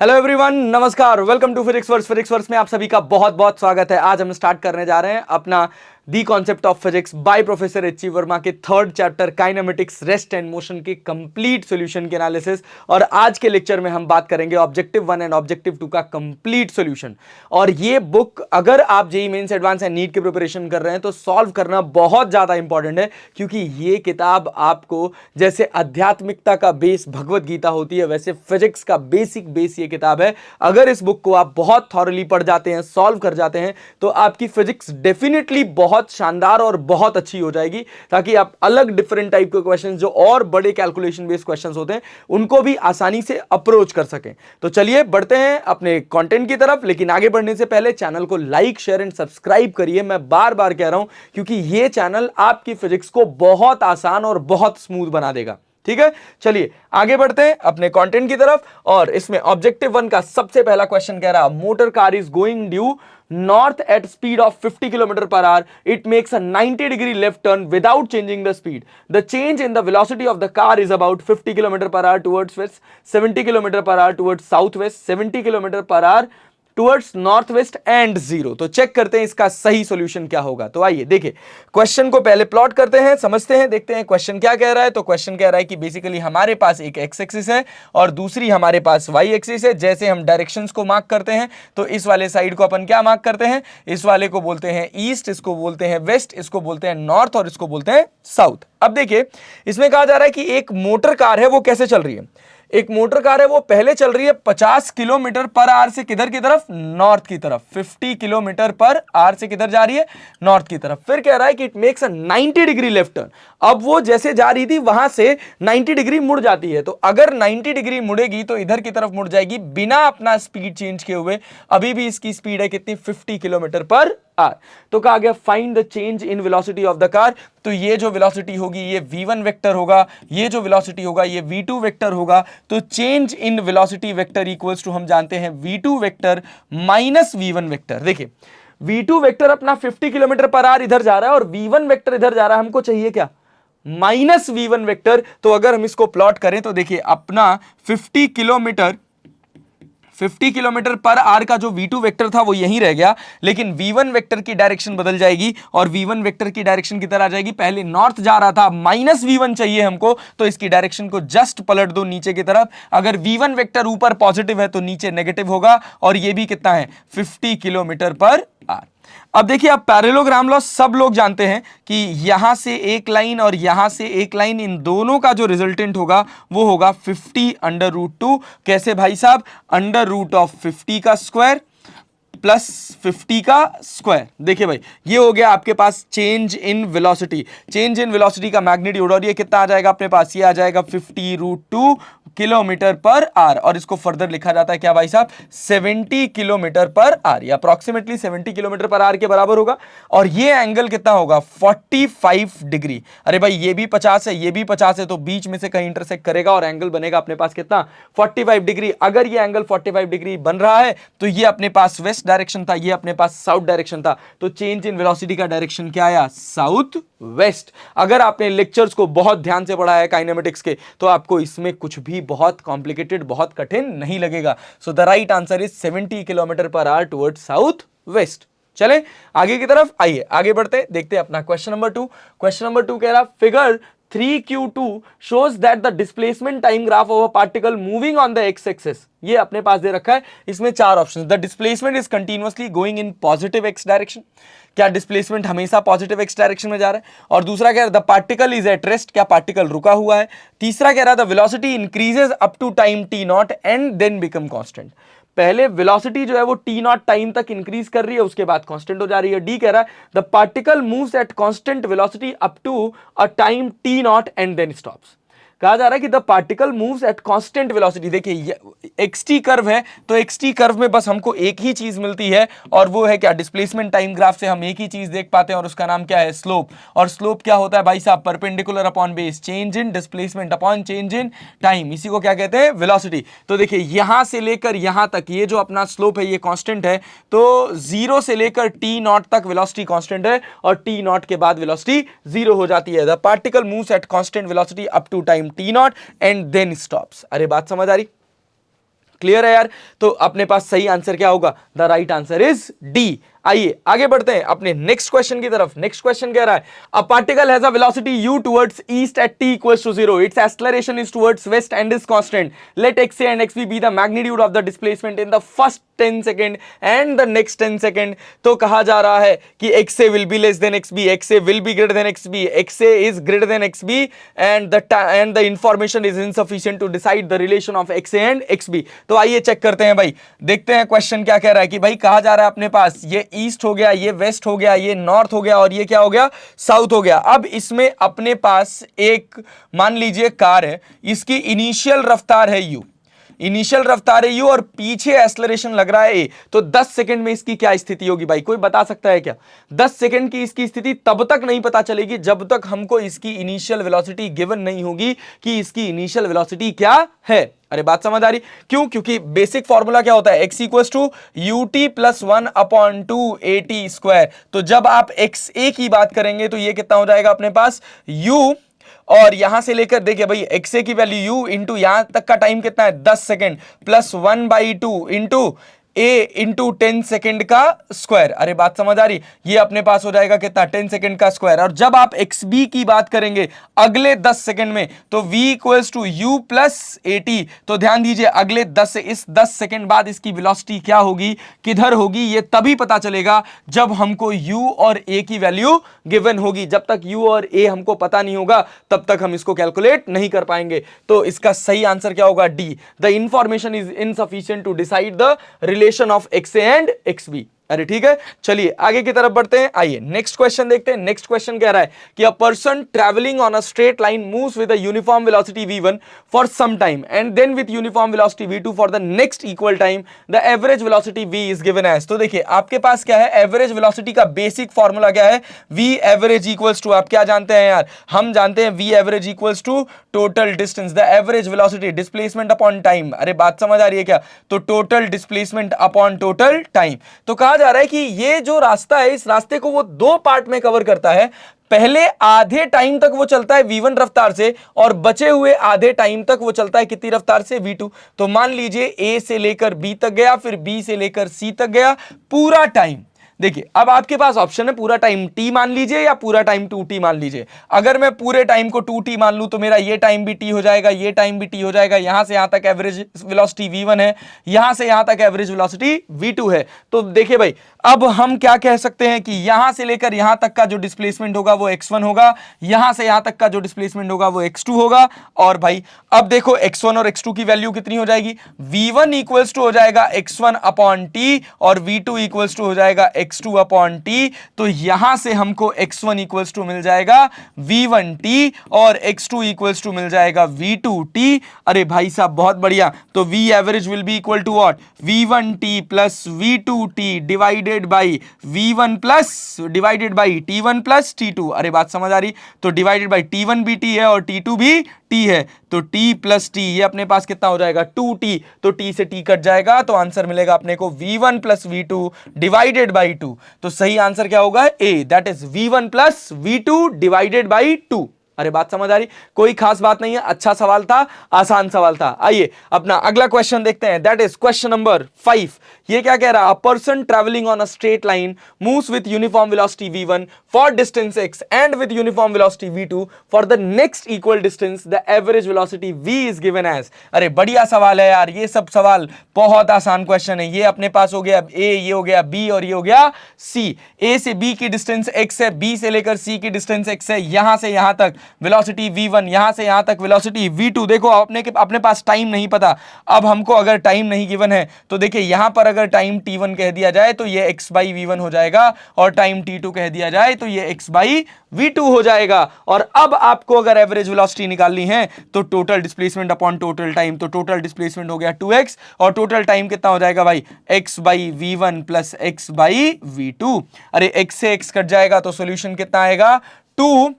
Hello everyone, नमस्कार। Welcome to physics verse. Physics verse में आप सभी का बहुत बहुत स्वागत है। आज हम स्टार्ट करने जा रहे हैं अपना the concept of physics by professor H C. Verma के third chapter kinematics, rest and motion के कंप्लीट सॉल्यूशन के एनालिसिस। और आज के लेक्चर में हम बात करेंगे ऑब्जेक्टिव 1 एंड ऑब्जेक्टिव 2 का कंप्लीट सॉल्यूशन। और ये बुक अगर आप JEE mains advance and NEET की प्रिपरेशन कर रहे हैं तो सॉल्व करना बहुत ज्यादा इंपॉर्टेंट है, क्योंकि ये किताब आपको जैसे आध्यात्मिकता का बेस भगवत गीता होती है, वैसे फिजिक्स का बेसिक बेस ये किताब है। अगर इस बुक को आप बहुत थॉरली पढ़ जाते हैं, सॉल्व कर जाते हैं, तो आपकी फिजिक्स डेफिनेटली बहुत शानदार और बहुत अच्छी हो जाएगी, ताकि आप अलग डिफरेंट टाइप के क्वेश्चंस जो और बड़े कैलकुलेशन बेस्ड क्वेश्चंस होते हैं उनको भी आसानी से अप्रोच कर सकें। तो चलिए बढ़ते हैं अपने कंटेंट की तरफ। लेकिन आगे बढ़ने से पहले चैनल को लाइक, शेयर एंड सब्सक्राइब करिए। मैं बार बार कह रहा हूं, क्योंकि यह चैनल आपकी फिजिक्स को बहुत आसान और बहुत स्मूथ बना देगा। ठीक है, चलिए आगे बढ़ते हैं अपने कंटेंट की तरफ। और इसमें ऑब्जेक्टिव 1 का सबसे पहला क्वेश्चन कह रहा, motor car is going due north at speed of 50 km per hour. It makes a 90-degree left turn without changing the speed. The change in the velocity of the car is about 50 km per hour towards west, 70 km per hour towards southwest, 70 km per hour towards north west and 0। तो check करते हैं इसका सही solution क्या होगा। तो आइए देखिए, क्वेश्चन को पहले प्लॉट करते हैं, समझते हैं, देखते हैं क्वेश्चन क्या कह रहा है। तो क्वेश्चन कह रहा है कि बेसिकली हमारे पास एक एक्स एक्सिस है और दूसरी हमारे पास वाई एक्सिस है। जैसे हम डायरेक्शंस को मार्क करते हैं तो इस वाले साइड को अपन क्या मार्क करते हैं, इस वाले को बोलते हैं ईस्ट, इसको बोलते हैं वेस्ट, इसको बोलते हैं नॉर्थ और इसको बोलते हैं साउथ। अब देखिए, इसमें कहा जा रहा है कि एक मोटर कार है, वो कैसे चल रही है। एक मोटर कार है, वो पहले चल रही है 50 किलोमीटर पर आवर से किधर की तरफ, नॉर्थ की तरफ। 50 किलोमीटर पर आवर से किधर जा रही है, नॉर्थ की तरफ। फिर कह रहा है कि it makes a 90 degree left turn. अब वो जैसे जा रही थी वहां से 90 डिग्री मुड़ जाती है। तो अगर 90 डिग्री मुड़ेगी तो इधर की तरफ मुड़ जाएगी बिना अपना स्पीड चेंज किए हुए। अभी भी इसकी स्पीड है कितनी, 50 किलोमीटर पर आर। तो कहा गया find the change in velocity of the car. तो ये जो वेलोसिटी होगी ये v1 वेक्टर होगा, ये जो वेलोसिटी होगा ये v2 वेक्टर होगा। तो change in velocity vector equals to हम जानते हैं v2 vector minus v1 vector. देखिए, v2 वेक्टर अपना 50 किलोमीटर पर आवर इधर जा रहा है और v1 वेक्टर इधर जा रहा है। हमको चाहिए क्या, माइनस v1 वेक्टर। तो अगर हम इसको प्लॉट करें तो देखिए, अपना 50 किलोमीटर पर आवर का जो v2 वेक्टर था वो यहीं रह गया, लेकिन v1 वेक्टर की डायरेक्शन बदल जाएगी और v1 वेक्टर की डायरेक्शन किधर आ जाएगी, पहले नॉर्थ जा रहा था, माइनस v1 चाहिए हमको, तो इसकी डायरेक्शन को जस्ट पलट दो नीचे की तरफ। अगर v1 वेक्टर ऊपर पॉजिटिव है तो नीचे नेगेटिव होगा, और ये भी कितना है, 50 किलोमीटर पर आवर। अब देखिए, अब पैरेललोग्राम लॉ सब लोग जानते हैं कि यहां से एक लाइन और यहां से एक लाइन, इन दोनों का जो रिजल्टेंट होगा वो होगा 50 अंडर रूट 2। कैसे भाई साहब, अंडर रूट ऑफ 50 का स्क्वायर प्लस 50 का स्क्वायर। देखिए भाई, ये हो गया आपके पास change in velocity. Change in velocity का मैग्नीट्यूड, और ये कितना आ जाएगा अपने पास, ये आ जाएगा 50 रूट 2 किलोमीटर पर आवर। और इसको फर्दर लिखा जाता है क्या भाई साहब, 70 किलोमीटर पर आवर, या अप्रॉक्सीमेटली 70 किलोमीटर पर आवर के बराबर होगा। और ये एंगल कितना होगा, 45 डिग्री। अरे भाई, ये भी 50 है, ये भी 50 है, तो बीच में से कहीं इंटरसेक्ट करेगा और एंगल बनेगा अपने पास कितना, 45 डिग्री। अगर ये एंगल 45 डिग्री बन रहा है तो ये अपने पास वेस्ट डायरेक्शन था, ये अपने पास साउथ डायरेक्शन था। तो चेंज इन वेलोसिटी का डायरेक्शन क्या आया, साउथ वेस्ट। अगर आपने लेक्चर्स को बहुत ध्यान से पढ़ा है काइनेमेटिक्स के, तो आपको इसमें कुछ भी बहुत कॉम्प्लिकेटेड, बहुत कठिन नहीं लगेगा। सो the right answer is 70 kilometre per hour towards south west. चले आगे की तरफ, आइए आगे बढ़ते, देखते हैं अपना क्वेश्चन नंबर 2। क्वेश्चन नंबर 2 कह रहा, figure 3q2 shows that the displacement time graph of a particle moving on the x-axis। ये अपने पास दे रखा है, इसमें 4 option. The displacement is continuously going in positive X direction. क्या डिस्प्लेसमेंट हमेशा पॉजिटिव एक्स डायरेक्शन में जा रहा है। और दूसरा कह रहा है the particle is at rest, क्या पार्टिकल रुका हुआ है। तीसरा कह रहा है the velocity increases up to time t naught and then become constant. पहले वेलोसिटी जो है वो t नॉट टाइम तक इंक्रीज कर रही है, उसके बाद कांस्टेंट हो जा रही है। डी कह रहा है the particle moves at constant velocity up to a time t naught and then stops. कहा जा रहा है कि the particle moves at constant velocity. देखिए, एक्सटी कर्व है, तो एक्सटी कर्व में बस हमको एक ही चीज मिलती है, और वो है क्या, डिस्प्लेसमेंट टाइम ग्राफ से हम एक ही चीज देख पाते हैं, और उसका नाम क्या है, स्लोप। और स्लोप क्या होता है भाई साहब, perpendicular upon base, change in displacement upon change in time, इसी को क्या कहते हैं, वेलोसिटी। तो देखिए, यहां से लेकर यहां तक ये जो अपना स्लोप है ये कांस्टेंट है, तो 0 से लेकर t नॉट तक वेलोसिटी कांस्टेंट है, और t नॉट के बाद वेलोसिटी 0 हो जाती है। The particle moves at constant velocity up to time t naught and then stops. अरे बात समझ आ रही। क्लियर है यार। तो अपने पास सही आंसर क्या होगा? The right answer is D. आइए आगे बढ़ते हैं अपने नेक्स्ट क्वेश्चन की तरफ। नेक्स्ट क्वेश्चन कह रहा है a particle has a velocity u towards east at t equals to 0, its acceleration is towards west and is constant, let xa and xb be the magnitude of the displacement in the first 10 second and the next 10 second. तो कहा जा रहा है कि xa will be less than xb, xa will be greater than xb, xa is greater than xb and the information is insufficient to decide the relation of xa and xb। तो आइए check करते हैं भाई, देखते हैं question क्या कह रहा है कि भाई कहा जा रहा है अपने पास ये ईस्ट हो गया, ये वेस्ट हो गया, ये नॉर्थ हो गया और ये क्या हो गया? साउथ हो गया। अब इसमें अपने पास एक मान लीजिए कार है, इसकी इनिशियल रफ्तार है u, इनिशियल रफ्तार है u और पीछे एक्सेलरेशन लग रहा है a, तो 10 सेकंड में इसकी क्या स्थिति होगी भाई? कोई बता सकता है क्या? 10 सेकंड की इसकी स्थिति तब तक नहीं पता चलेगी जब तक हमको इसकी इनिशियल वेलोसिटी गिवन नहीं होगी कि इसकी इनिशियल वेलोसिटी क्या है। अरे बात समझ आ रही? क्यों? क्योंकि बेसिक फॉर्मूला क्या होता है? x equals to ut plus 1/2 at square. तो जब आप xa की बात करेंगे तो ये कितना हो जाएगा अपने पास? u, और यहां से लेकर देखिए भाई xa की वैल्यू u इंटू यहां तक का टाइम कितना है? 10 second plus 1/2 into a into 10 second का स्क्वायर। अरे बात समझ आ रही? ये अपने पास हो जाएगा कितना? 10 सेकेंड का स्क्वायर। और जब आप xb की बात करेंगे अगले 10 सेकेंड में तो v equals to u plus at। तो ध्यान दीजिए अगले 10 सेकेंड बाद इसकी वेलोसिटी क्या होगी, किधर होगी, ये तभी पता चलेगा जब हमको u और a की वैल्यू गिवन होगी। जब तक u और a हमको पता नहीं होगा तब तक हम इसको कैलकुलेट नहीं कर पाएंगे। तो इसका सही आंसर क्या होगा? D. The information is insufficient to decide the relation of xa and xb। अरे ठीक है, चलिए आगे की तरफ बढ़ते हैं। आइए नेक्स्ट क्वेश्चन देखते हैं। नेक्स्ट क्वेश्चन कह रहा है कि a person travelling on a straight line moves with a uniform velocity v1 for some time and then with uniform velocity v2 for the next equal time, the average velocity v is given as. तो देखिए आपके पास क्या है? Average velocity का basic formula क्या है? v average equals to, आप क्या जानते हैं यार? हम जानते हैं v average equals to total distance, the average velocity displacement upon time. अरे बात समझ आ रही है क्या? तो total displacement upon total time. तो कहा जा रहा है कि ये जो रास्ता है इस रास्ते को वो दो पार्ट में कवर करता है। पहले आधे टाइम तक वो चलता है v1 रफ्तार से और बचे हुए आधे टाइम तक वो चलता है कितनी रफ्तार से? v2। तो मान लीजिए a से लेकर b तक गया, फिर b से लेकर c तक गया, पूरा टाइम। देखिए अब आपके पास ऑप्शन है पूरा टाइम t मान लीजिए या पूरा टाइम 2t मान लीजिए। अगर मैं पूरे टाइम को 2t मान लूं तो मेरा ये टाइम भी t हो जाएगा, ये टाइम भी t हो जाएगा। यहां से यहां तक एवरेज वेलोसिटी v1 है, यहां से यहां तक एवरेज वेलोसिटी v2 है। तो देखिए भाई अब हम क्या कह सकते हैं कि यहां से लेकर यहां तक का जो डिस्प्लेसमेंट होगा वो x1 होगा, यहां से यहां तक का जो डिस्प्लेसमेंट होगा वो x2 होगा। और भाई अब देखो x1 और x2 की वैल्यू कितनी हो जाएगी? v1 इक्वल्स टू हो जाएगा x1 अपॉन t और v2 इक्वल्स टू हो जाएगा x2 अपॉन t। तो यहां से हमको x1 इक्वल्स टू मिल जाएगा v1t और x2 इक्वल्स टू मिल जाएगा v2t। अरे भाई साहब बहुत बढ़िया। तो v average will be equal to what? v1t plus v2t divided by v1 plus divided by t1 plus t2। अरे बात समझ आ रही? तो डिवाइडेड बाई t1 भी t है और t2 भी t है, तो t प्लस t ये अपने पास कितना हो जाएगा? 2t। तो t से t कट जाएगा तो आंसर मिलेगा अपने को v1 plus v2 divided by 2। तो सही आंसर क्या होगा? a, that is v1 plus v2 divided by 2। अरे बात समझ आ रही? कोई खास बात नहीं है, अच्छा सवाल था, आसान सवाल था। आइए अपना अगला क्वेश्चन देखते हैं, दैट इज क्वेश्चन नंबर 5। ये क्या कह रहा है? A person travelling on a straight line moves with uniform velocity v1 for distance x and with uniform velocity v2 for the next equal distance, the average velocity v is given as. अरे बढ़िया सवाल है यार, ये सब सवाल बहुत आसान क्वेश्चन है। ये अपने पास हो गया a, ये हो गया b और ये हो गया c। a से b की डिस्टेंस x है, b से लेकर c की डिस्टेंस x है, यहां से यहां तक वेलोसिटी v1, यहां से यहां तक वेलोसिटी v2। देखो अपने पास टाइम नहीं पता। अब हमको अगर टाइम नहीं गिवन है तो देखिए यहां पर अगर टाइम t1 कह दिया जाए तो ये x बाई v1 हो जाएगा और टाइम t2 कह दिया जाए तो ये x बाई v2 हो जाएगा। और अब आपको अगर एवरेज वेलोसिटी निकालनी है तो total displacement upon total time, तो टोटल डिस्प्लेसमेंट हो गया 2x और टोटल टाइम कितना हो जाएगा भाई? x by v1 plus x by v2। अरे x से x कट जाएगा तो सॉल्यूशन कितना आएगा? 2।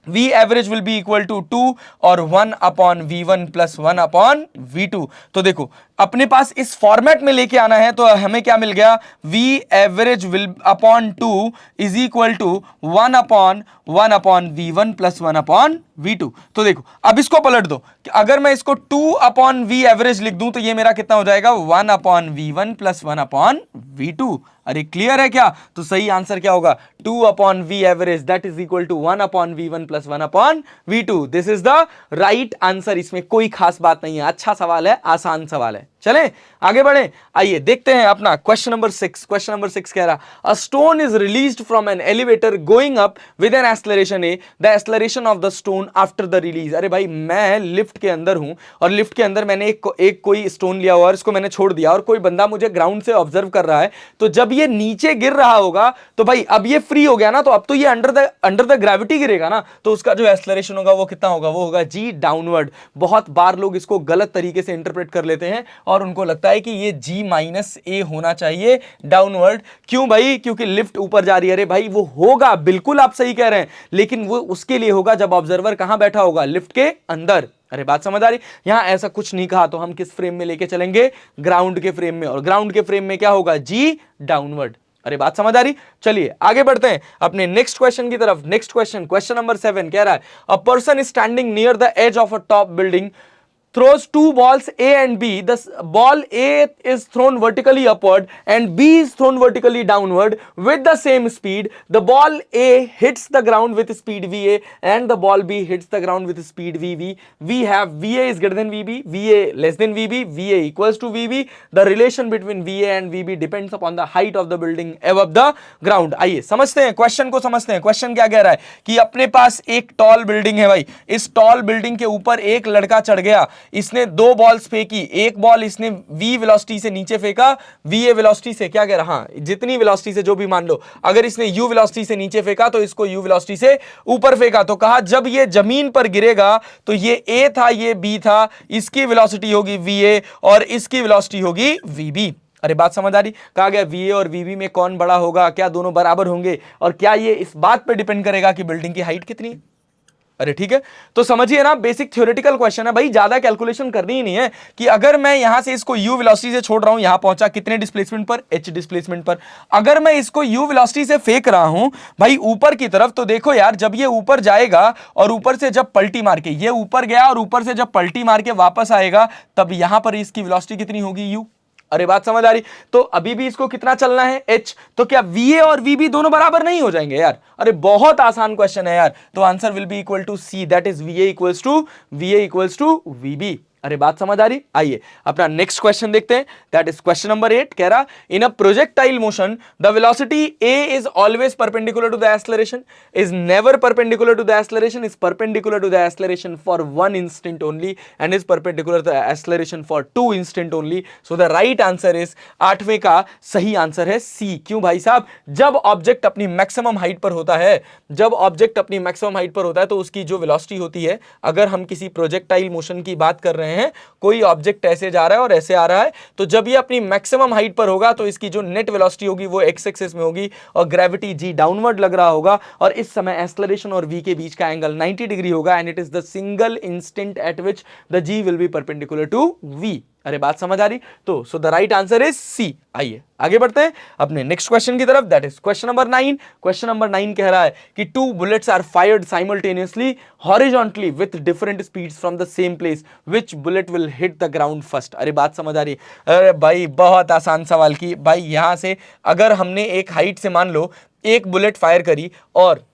v average will be equal to 2 और 1 upon v1 plus 1 upon v2। तो देखो अपने पास इस फॉर्मेट में लेके आना है तो हमें क्या मिल गया, v average will upon 2 is equal to 1 upon v1 plus 1 upon v2। तो देखो अब इसको पलट दो कि अगर मैं इसको 2 अपॉन v एवरेज लिख दूं तो ये मेरा कितना हो जाएगा, 1 upon v1 plus 1 upon v2। अरे क्लियर है क्या? तो सही आंसर क्या होगा, 2 upon v average that is equal to 1 upon v1 plus 1 upon v2। This is the right answer. इसमें कोई खास बात नहीं है, अच्छा सवाल है, आसान सवाल है। चलें आगे बढ़े, आइए देखते हैं अपना क्वेश्चन नंबर 6। क्वेश्चन नंबर 6 कह रहा, a stone is released from an elevator going up with an acceleration A, the acceleration of the stone after the release. अरे भाई मैं लिफ्ट के अंदर हूं और लिफ्ट के अंदर मैंने एक कोई स्टोन लिया हुआ और इसको मैंने छोड़ दिया और कोई बंदा मुझे ग्राउंड से ऑब्जर्व कर रहा है, तो जब ये नीचे गिर रहा होगा तो भाई अब ये फ्री हो गया ना, तो अब तो ये अंडर द ग्रेविटी गिरेगा ना, तो उसका जो एक्सेलरेशन होगा वो कितना होगा, वो होगा जी डाउनवर्ड। बहुत बार लोग इसको गलत तरीके से इंटरप्रेट कर लेते हैं और उनको लगता है कि ये g माइनस ए होना चाहिए डाउनवर्ड। क्यों भाई? क्योंकि लिफ्ट ऊपर जा रही है। अरे भाई वो होगा, बिल्कुल आप सही कह रहे हैं, लेकिन वो उसके लिए होगा जब ऑब्जर्वर कहां बैठा होगा, लिफ्ट के अंदर। अरे बात समझ आ रही? यहां ऐसा कुछ नहीं कहा, तो हम किस फ्रेम में लेके चलेंगे, ग्राउंड के फ्रेम में, और ग्राउंड के फ्रेम में क्या होगा, जी डाउनवर्ड। अरे बात समझ आ रही? चलिए आगे बढ़ते हैं अपने नेक्स्ट क्वेश्चन की तरफ। नेक्स्ट क्वेश्चन, क्वेश्चन नंबर 7 कह रहा है, a person standing near the edge of a top building throws two balls A and B. The ball A is thrown vertically upward and B is thrown vertically downward with the same speed. The ball A hits the ground with speed VA and the ball B hits the ground with speed VB. We have VA is greater than VB, VA less than VB, VA equals to VB. The relation between VA and VB depends upon the height of the building above the ground. आइए समझते हैं question को, समझते हैं question क्या कह रहा है कि अपने पास एक टॉल बिल्डिंग है भाई, इस टॉल बिल्डिंग के ऊपर एक लड़का चढ़ गया, इसने दो बॉल्स फेंकी, एक बॉल इसने v वेलोसिटी से नीचे फेंका, va वेलोसिटी से, क्या कह रहा, हाँ जितनी वेलोसिटी से जो भी मान लो, अगर इसने u वेलोसिटी से नीचे फेंका तो इसको u वेलोसिटी से ऊपर फेंका। तो कहा जब ये जमीन पर गिरेगा तो ये a था, ये b था, इसकी वेलोसिटी होगी va और इसकी वेलोसिटी होगी vb। अरे बात समझ आ रही? कहा गया VA और VB में कौन बड़ा होगा, क्या दोनों बराबर होंगे, और क्या ये इस बात पे डिपेंड करेगा कि बिल्डिंग की हाइट कितनी है। अरे ठीक है, तो समझिए ना, बेसिक थ्योरेटिकल क्वेश्चन है भाई, ज्यादा कैलकुलेशन करनी ही नहीं है कि अगर मैं यहां से इसको u वेलोसिटी से छोड़ रहा हूं, यहां पहुंचा कितने डिस्प्लेसमेंट पर, h डिस्प्लेसमेंट पर, अगर मैं इसको u वेलोसिटी से फेंक रहा हूं भाई ऊपर की तरफ, तो देखो यार जब ये ऊपर जाएगा और ऊपर से जब पलटी मार के, ये ऊपर गया और ऊपर से जब पलटी मार के वापस आएगा, तब यहां पर इसकी वेलोसिटी कितनी होगी, u। अरे बात समझ आ रही? तो अभी भी इसको कितना चलना है, h, तो क्या VA और VB दोनों बराबर नहीं हो जाएंगे यार? अरे बहुत आसान क्वेश्चन है यार, तो answer will be equal to C, that is VA equals to VB। अरे बात समझ आ रही? आइए अपना नेक्स्ट क्वेश्चन देखते हैं, दैट इज क्वेश्चन नंबर 8। कह रहा, in a projectile motion the velocity a is always perpendicular to the acceleration, is never perpendicular to the acceleration, is perpendicular to the acceleration for 1 instant only and is perpendicular to the acceleration for 2 instant only. So the right answer is, 8वें का सही answer है C। क्यों भाई साहब? जब object अपनी maximum height पर होता है, जब ऑब्जेक्ट अपनी मैक्सिमम हाइट पर होता है तो उसकी जो वेलोसिटी होती है, अगर हम किसी प्रोजेक्टाइल मोशन की बात कर रहे हैं, कोई ऑब्जेक्ट ऐसे जा रहा है और ऐसे आ रहा है, तो जब ये अपनी मैक्सिमम हाइट पर होगा तो इसकी जो नेट वेलोसिटी होगी वो एक्स एक्सिस में होगी और ग्रेविटी जी डाउनवर्ड लग रहा होगा, और इस समय एक्सेलरेशन और v के बीच का एंगल 90 डिग्री होगा and it is the single instant at which the g will be perpendicular to v। अरे बात समझ आ रही? तो so the right answer is C। आइए आगे बढ़ते हैं अपने नेक्स्ट क्वेश्चन की तरफ, that is question number 9। Question number 9 कह रहा है कि 2 bullets are fired simultaneously horizontally with different speeds from the same place, which bullet will hit the ground first. अरे बात समझ आ रही? अरे भाई बहुत आसान सवाल की भाई, यहां से अगर हमने एक हाइट से मान लो एक बुलेट फायर करी और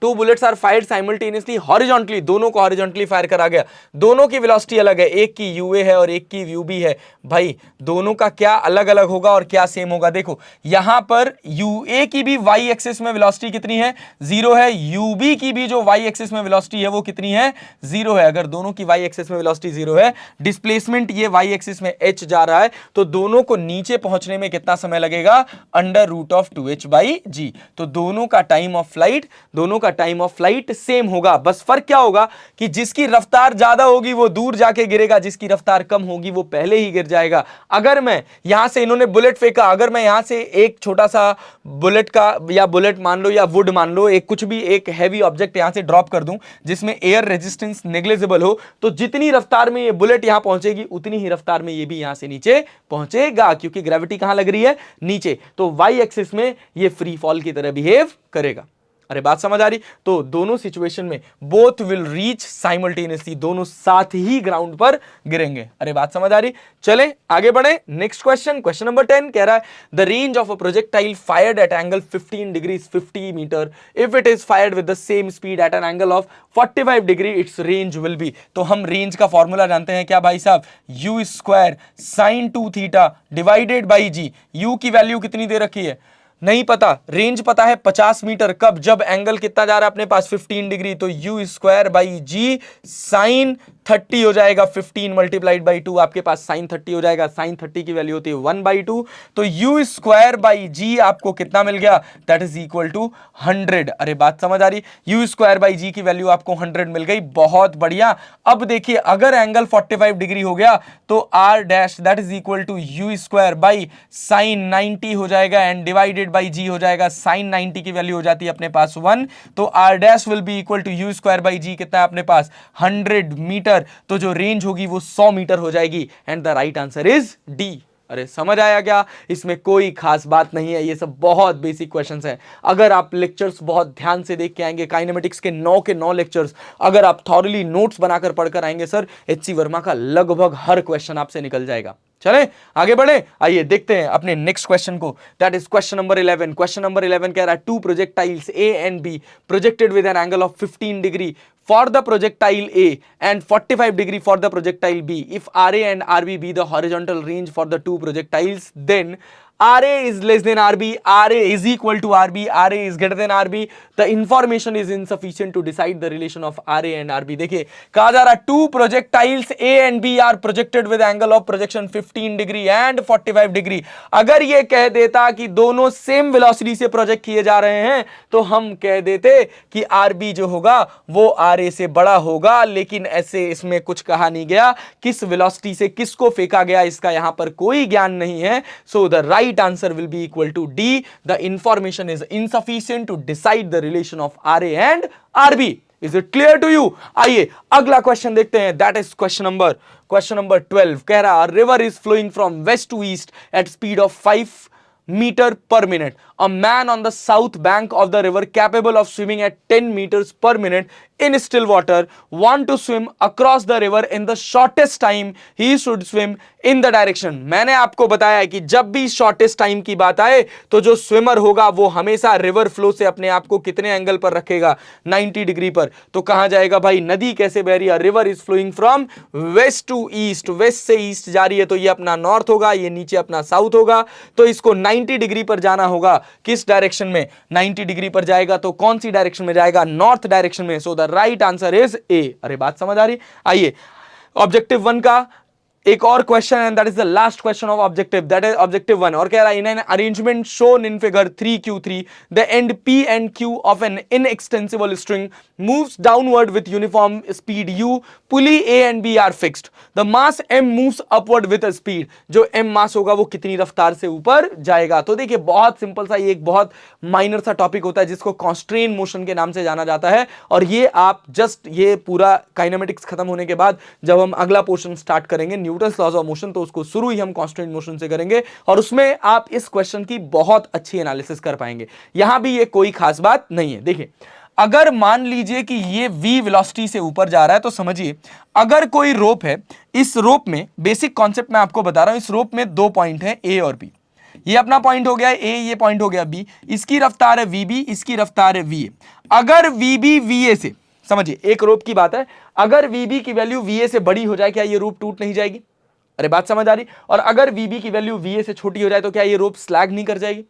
2 bullets are fired simultaneously horizontally, दोनों को हॉरिजॉन्टली फायर करा गया, दोनों की वेलोसिटी अलग है, एक की UA है और एक की VB है, भाई दोनों का क्या अलग अलग होगा और क्या सेम होगा? देखो यहां पर UA की भी y एक्सिस में वेलोसिटी कितनी है, 0 है, UB की भी जो y एक्सिस में वेलोसिटी है वो कितनी है, 0 है। अगर दोनों की y एक्सिस में वेलोसिटी 0 है, डिस्प्लेसमेंट ये y एक्सिस में h जा रहा है, तो दोनों को नीचे पहुंचने में कितना समय लगेगा, √2h/g। तो दोनों का टाइम ऑफ फ्लाइट, दोनों का का टाइम ऑफ फ्लाइट सेम होगा। बस फर्क क्या होगा कि जिसकी रफ्तार ज्यादा होगी वो दूर जाके गिरेगा, जिसकी रफ्तार कम होगी वो पहले ही गिर जाएगा। अगर मैं यहां से, इन्होंने बुलेट फेंका, अगर मैं यहां से एक छोटा सा बुलेट का, या बुलेट मान लो या वुड मान लो, एक कुछ भी एक हैवी ऑब्जेक्ट यहां से ड्रॉप कर दूं जिसमें एयर रेजिस्टेंस नेग्लिजिबल हो, तो जितनी रफ्तार में ये बुलेट यहां पहुंचेगी उतनी ही रफ्तार में ये भी यहां से नीचे पहुंचेगा, क्योंकि ग्रेविटी कहां लग रही है? नीचे। तो वाई एक्सिस में ये फ्री फॉल की तरह बिहेव करेगा। अरे बात समझ आ रही? तो दोनों सिचुएशन में बोथ विल रीच साइमल्टेनियसली, दोनों साथ ही ग्राउंड पर गिरेंगे। अरे बात समझ आ रही? चले आगे बढ़े। नेक्स्ट क्वेश्चन, क्वेश्चन नंबर 10 कह रहा है the range of a projectile fired at angle 15 degree 50 metre if it is fired with the same speed at an angle of 45 degree its range will be. तो हम range का formula जानते हैं क्या भाई साहब? U square sine 2 theta divided by G. U की value कितनी दे रखी है? नहीं पता। रेंज पता है 50 मीटर। कब? जब एंगल कितना जा रहा है अपने पास? 15 डिग्री। तो U square by G sine 30 हो जाएगा, 15 मल्टीप्लाइड बाई 2 आपके पास साइन 30 हो जाएगा। साइन 30 की वैल्यू होती है 1/2। तो यू स्क्वायर बाई जी आपको कितना मिल गया? That is equal to 100। अरे बात समझ आ रही? यू स्क्वायर बाई जी की वैल्यू आपको 100 मिल गई। बहुत बढ़िया। अब देखिए अगर एंगल 45 डिग्री हो गया तो R dash that is equal to U square by sine 90 हो जाएगा एंड डिवाइडेड बाई जी हो जाएगा। साइन 90 की वैल्यू हो जाती है अपने पास 1। तो R dash will be equal to U square by G कितना है अपने पास? 100 मीटर। तो जो रेंज होगी वो 100 मीटर हो जाएगी and the right answer is D. अरे समझ आया क्या? इसमें कोई खास बात नहीं है, ये सब बहुत बेसिक क्वेश्चंस हैं। अगर आप लेक्चर्स बहुत ध्यान से देख के आएंगे, काइनेमेटिक्स के 9 के 9 लेक्चर्स अगर आप थॉरली नोट्स बनाकर पढ़कर आएंगे सर, एचसी वर्मा का लगभग हर क्वेश्चन आपसे निकल जाएगा। चले आगे बढ़े। आइए देखते हैं अपने नेक्स्ट क्वेश्चन को, that is question number 11। Question number 11 कह रहा है 2 projectiles A and be projected with N angle of 15 degree for the projectile A and 45 degree for the projectile B. If RA and RB be the horizontal range for the 2 projectiles, then RA is less than RB, RA is equal to RB, RA is greater than RB. The information is insufficient to decide the relation of RA and RB. देखिए कहा जा रहा है 2 projectiles A and B are projected with angle of projection 15 degree and 45 degree. अगर ये कह देता कि दोनों सेम वेलोसिटी से प्रोजेक्ट किए जा रहे हैं तो हम कह देते कि RB जो होगा वो RA से बड़ा होगा, लेकिन ऐसे इसमें कुछ कहा नहीं गया। किस वेलोसिटी से किसको फेंका गया इसका यहां पर कोई ज्ञान नहीं है। सो the right answer will be equal to D. The information is insufficient to decide the relation of RA and RB. Is it clear to you? आइए अगला क्वेश्चन देखते हैं, that is question number 12 कह रहा है river is flowing from west to east at speed of 5 meter per minute. A man on the south bank of the river capable of swimming at 10 meters per minute in still water want to swim across the river in the shortest time he should swim in the direction. मैंने आपको बताया कि जब भी shortest time की बात आए तो जो स्विमर होगा वो हमेशा रिवर फ्लो से अपने आप को कितने एंगल पर रखेगा? 90 डिग्री पर। तो कहां जाएगा भाई? नदी कैसे बह रही है? River is flowing from west to east, west से ईस्ट जा रही है तो ये अपना नॉर्थ होगा, ये नीचे अपना साउथ होगा। तो इसको 90 डिग्री पर जाना होगा। किस डायरेक्शन में? 90 डिग्री पर जाएगा तो कौन सी डायरेक्शन में जाएगा? नॉर्थ डायरेक्शन में। सो the right answer is a. अरे बात समझ आ रही? आइए ऑब्जेक्टिव 1 का एक और question and that is the last question of objective, that is objective 1। और कह रहा है in an arrangement shown in figure 3Q3 the end P and Q of an inextensible string moves downward with uniform speed U, pulley A and B are fixed, the mass M moves upward with a speed. जो M mass होगा वो कितनी रफ्तार से ऊपर जाएगा? तो देखिए बहुत सिंपल सा, ये एक बहुत माइनर सा टॉपिक होता है जिसको कॉन्स्ट्रेन मोशन के नाम से जाना जाता है। और ये आप जस्ट ये पूरा काइनेमेटिक्स खत्म होने के बाद जब हम अगला पोर्शन स्टार्ट करेंगे न्यूटन्स लॉज ऑफ मोशन, तो उसको शुरू ही हम कांस्टेंट मोशन से करेंगे और उसमें आप इस क्वेश्चन की बहुत अच्छी एनालिसिस कर पाएंगे। यहां भी ये कोई खास बात नहीं है। देखिए अगर मान लीजिए कि ये v वेलोसिटी से ऊपर जा रहा है तो समझिए अगर कोई रोप है, इस रोप में बेसिक कॉन्सेप्ट मैं आपको बता रहा हूं, इस रोप में 2 पॉइंट है A और B। ये अपना पॉइंट हो गया A, ये पॉइंट हो गया B। इसकी रफ्तार है VB, इसकी रफ्तार है VA। अगर VB VA से, समझिए एक रोप की बात है, अगर VB की वैल्यू VA से बड़ी हो जाए क्या ये रोप टूट नहीं जाएगी? अरे बात समझ आ रही? और अगर VB की वैल्यू VA से छोटी हो जाए तो क्या ये रोप स्लैग नहीं कर जाएगी?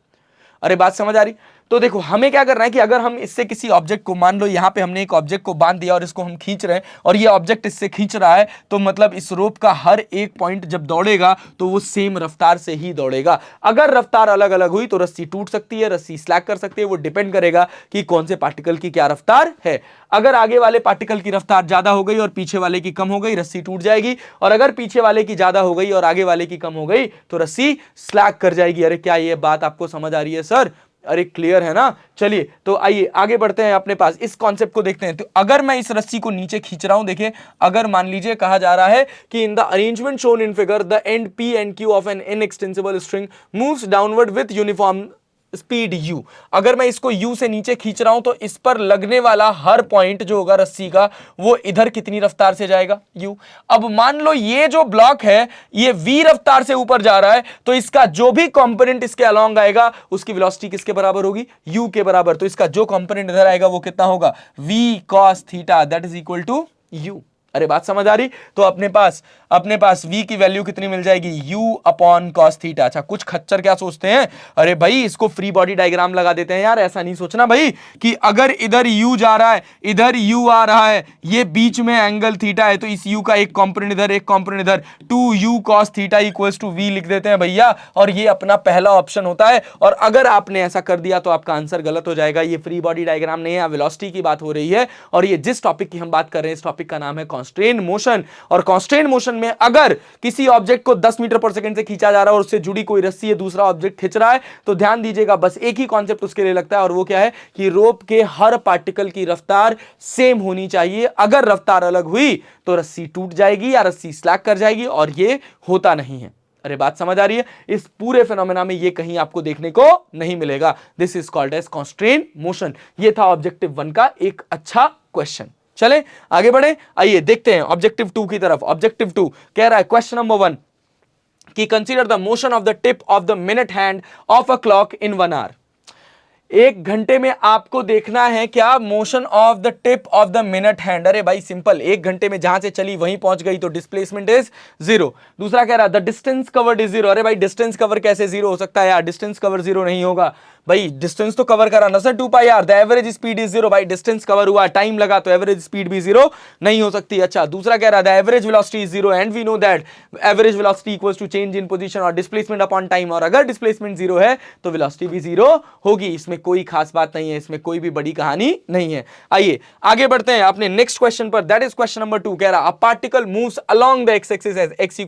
अरे बात समझ आ रही? तो देखो हमें क्या करना है कि अगर हम इससे किसी ऑब्जेक्ट को, मान लो यहाँ पे हमने एक ऑब्जेक्ट को बांध दिया और इसको हम खींच रहे हैं और ये ऑब्जेक्ट इससे खींच रहा है, तो मतलब इस रोप का हर एक पॉइंट जब दौड़ेगा तो वो सेम रफ्तार से ही दौड़ेगा। अगर रफ्तार अलग अलग हुई तो रस्सी टूट सकती है, रस्सी स्लैक कर सकती है, वो डिपेंड करेगा कि कौन से पार्टिकल की क्या रफ्तार है। अगर आगे वाले पार्टिकल की रफ्तार ज्यादा हो गई और पीछे वाले की कम हो गई, रस्सी टूट जाएगी, और अगर पीछे वाले की ज्यादा हो गई और आगे वाले की कम हो गई तो रस्सी स्लैक कर जाएगी। अरे क्या ये बात आपको समझ आ रही है सर? अरे क्लियर है ना? चलिए तो आइए आगे बढ़ते हैं, अपने पास इस कॉन्सेप्ट को देखते हैं। तो अगर मैं इस रस्सी को नीचे खींच रहा हूं, देखिए अगर मान लीजिए कहा जा रहा है कि in the arrangement shown in figure the end P and Q of an inextensible string moves downward with uniform speed u। अगर मैं इसको u से नीचे खींच रहा हूं तो इस पर लगने वाला हर पॉइंट जो होगा रस्सी का वो इधर कितनी रफ्तार से जाएगा, u। अब मान लो ये जो ब्लॉक है ये v रफ्तार से ऊपर जा रहा है, तो इसका जो भी कंपोनेंट इसके अलोंग आएगा उसकी वेलोसिटी किसके बराबर होगी, u के बराबर। तो इसका जो कंपोनेंट इधर आएगा वो कितना होगा, v cos theta that is equal to u। अरे बात समझ आ रही? तो अपने पास v की वैल्यू कितनी मिल जाएगी, u अपॉन कॉस थीटा। अच्छा कुछ खच्चर क्या सोचते हैं, अरे भाई इसको फ्री बॉडी डायग्राम लगा देते हैं यार। ऐसा नहीं सोचना भाई कि अगर इधर u जा रहा है, इधर u आ रहा है, ये बीच में एंगल थीटा है, तो इस u का एक कंपोनेंट इधर एक कंपोनेंट इधर, 2u cos theta equals to v लिख देते हैं भैया, और ये अपना पहला ऑप्शन होता है। और अगर आपने ऐसा कर दिया तो आपका आंसर गलत हो जाएगा। ये फ्री बॉडी डायग्राम नहीं है, वेलोसिटी की बात हो रही है। और ये जिस टॉपिक की हम बात कर रहे हैं इस टॉपिक का नाम है कॉन्स्ट्रेन मोशन। और कॉन्स्ट्रेन मोशन में अगर किसी ऑब्जेक्ट को 10 मीटर पर सेकंड से खींचा जा रहा है और उससे जुड़ी कोई रस्सी है, दूसरा ऑब्जेक्ट खींच रहा है, तो ध्यान दीजिएगा बस एक ही कॉन्सेप्ट उसके लिए लगता है, और वो क्या है कि रोप के हर पार्टिकल की रफ्तार सेम होनी चाहिए। अगर रफ्तार अलग हुई तो रस्सी टूट जाएगी या रस्सी स्लैक कर जाएगी, और ये होता नहीं है। अरे बात समझ आ रही है? इस पूरे फिनोमेना में ये कहीं आपको देखने को नहीं मिलेगा। This is called as constrain motion. ये था ऑब्जेक्टिव 1 का एक अच्छा क्वेश्चन। चलें आगे बढ़े, आइए देखते हैं ऑब्जेक्टिव 2 की तरफ। ऑब्जेक्टिव 2 कह रहा है क्वेश्चन नंबर 1 कि consider the motion of the tip of the minute hand of a clock in 1 hour. एक घंटे में आपको देखना है क्या, motion of the tip of the minute hand. अरे भाई सिंपल, एक घंटे में जहां से चली वहीं पहुंच गई तो डिस्प्लेसमेंट इज 0। दूसरा कह रहा है द डिस्टेंस कवर्ड इज 0। अरे भाई डिस्टेंस कवर कैसे 0 हो सकता है यार, डिस्टेंस कवर 0 नहीं होगा भाई, डिस्टेंस तो कवर करा ना sir 2 pi R. The average speed is 0। भाई डिस्टेंस कवर हुआ, टाइम लगा, तो एवरेज स्पीड भी 0 नहीं हो सकती। अच्छा दूसरा कह रहा है the average velocity is 0 and we know that average velocity equals to change in position और डिस्प्लेसमेंट अपॉन टाइम। और अगर डिस्प्लेसमेंट 0 है तो वेलोसिटी भी 0 होगी। इसमें कोई खास बात नहीं है, इसमें कोई भी बड़ी कहानी नहीं है। आइए आगे बढ़ते हैं अपने नेक्स्ट क्वेश्चन पर, दैट इज क्वेश्चन नंबर 2। कह रहा a particle moves along the X axis as x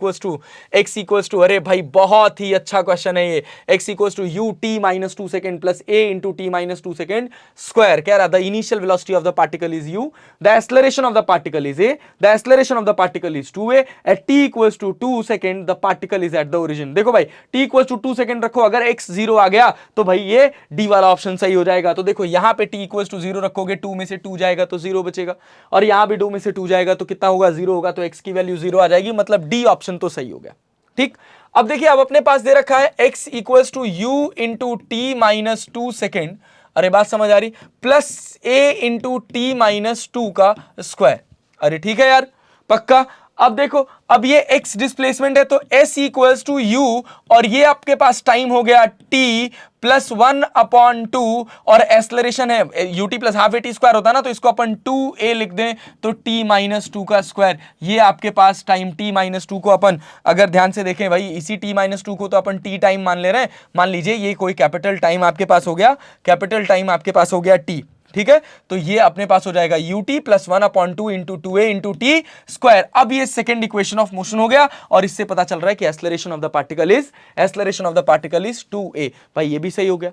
equals to अरे भाई बहुत ही अच्छा क्वेश्चन है ये, x equals to u t minus 2 second plus a into t minus 2 second square. कह रहा the initial velocity of the particle is u, the acceleration of the particle is a, the acceleration of the particle is 2a, at t equals to 2 second the particle is at the origin. देखो भाई t equals to 2 second रखो, अगर x 0 आ गया तो भाई ये d वाला option सही हो जाएगा। तो देखो यहां पे t इक्वल्स टू 0 रखोगे, 2 में से 2 जाएगा तो 0 बचेगा, और यहां भी 2 में से 2 जाएगा तो कितना होगा, 0 होगा, तो x की वैल्यू 0 आ जाएगी, मतलब d ऑप्शन तो सही हो गया। ठीक, अब देखिए अब अपने पास दे रखा है x equals to u into T minus 2 second, अरे बात समझ आ रही, plus a into T minus 2 का स्क्वायर। अरे ठीक है यार पक्का। अब देखो अब ये x डिस्प्लेसमेंट है तो s इक्वल्स टू u, और ये आपके पास टाइम हो गया t प्लस 1 अपॉन 2, और एक्सेलरेशन है ut plus half A T square होता है ना, तो इसको अपन 2a लिख दें तो t माइनस 2 का स्क्वायर। ये आपके पास टाइम t माइनस 2 को अपन अगर ध्यान से देखें भाई, इसी t माइनस 2 को तो अपन t टाइम मान ले रहे हैं। मान लीजिए ये कोई कैपिटल टाइम आपके पास हो गया, कैपिटल टाइम आपके पास हो गया t, ठीक है, तो ये अपने पास हो जाएगा ut plus 1 upon 2 into 2a into T square. अब ये सेकंड इक्वेशन ऑफ मोशन हो गया, और इससे पता चल रहा है कि acceleration of the particle is 2a। भाई ये भी सही हो गया।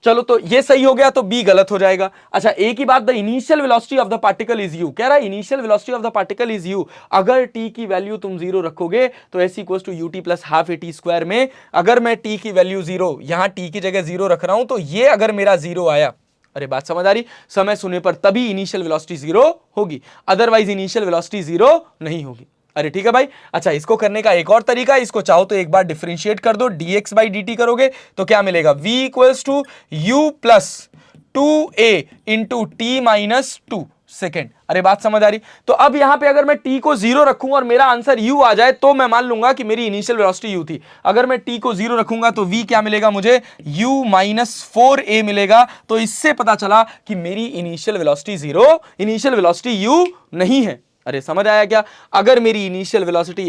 चलो तो ये सही हो गया तो बी गलत हो जाएगा। अच्छा एक ही बात, the initial velocity of the particle is u, कह रहा है initial velocity of the particle is u। अगर t की वैल्यू तुम 0 रखोगे तो s equals to ut plus half A T square में अगर मैं t की वैल्यू 0, यहां t की जगह 0 रख रहा हूं, तो ये अगर मेरा 0 आया, अरे बात समझ आ रही, समय सुनने पर तभी इनिशियल वेलोसिटी 0 होगी, अदरवाइज इनिशियल वेलोसिटी 0 नहीं होगी। अरे ठीक है भाई। अच्छा इसको करने का एक और तरीका है, इसको चाहो तो एक बार डिफरेंशिएट कर दो, dx बाई dt करोगे तो क्या मिलेगा, v equals to u plus 2a into T minus 2 second. अरे बात समझ आ रही? तो अब यहां पे अगर मैं t को 0 रखूं और मेरा आंसर u आ जाए तो मैं मान लूंगा कि मेरी इनिशियल वेलोसिटी u थी। अगर मैं t को 0 रखूंगा तो v क्या मिलेगा मुझे? u माइनस 4a मिलेगा। तो इससे पता चला कि मेरी initial velocity 0, initial velocity u नहीं है। अरे समझ आया क्या? अगर मेरी इनिशियल वेलोसिटी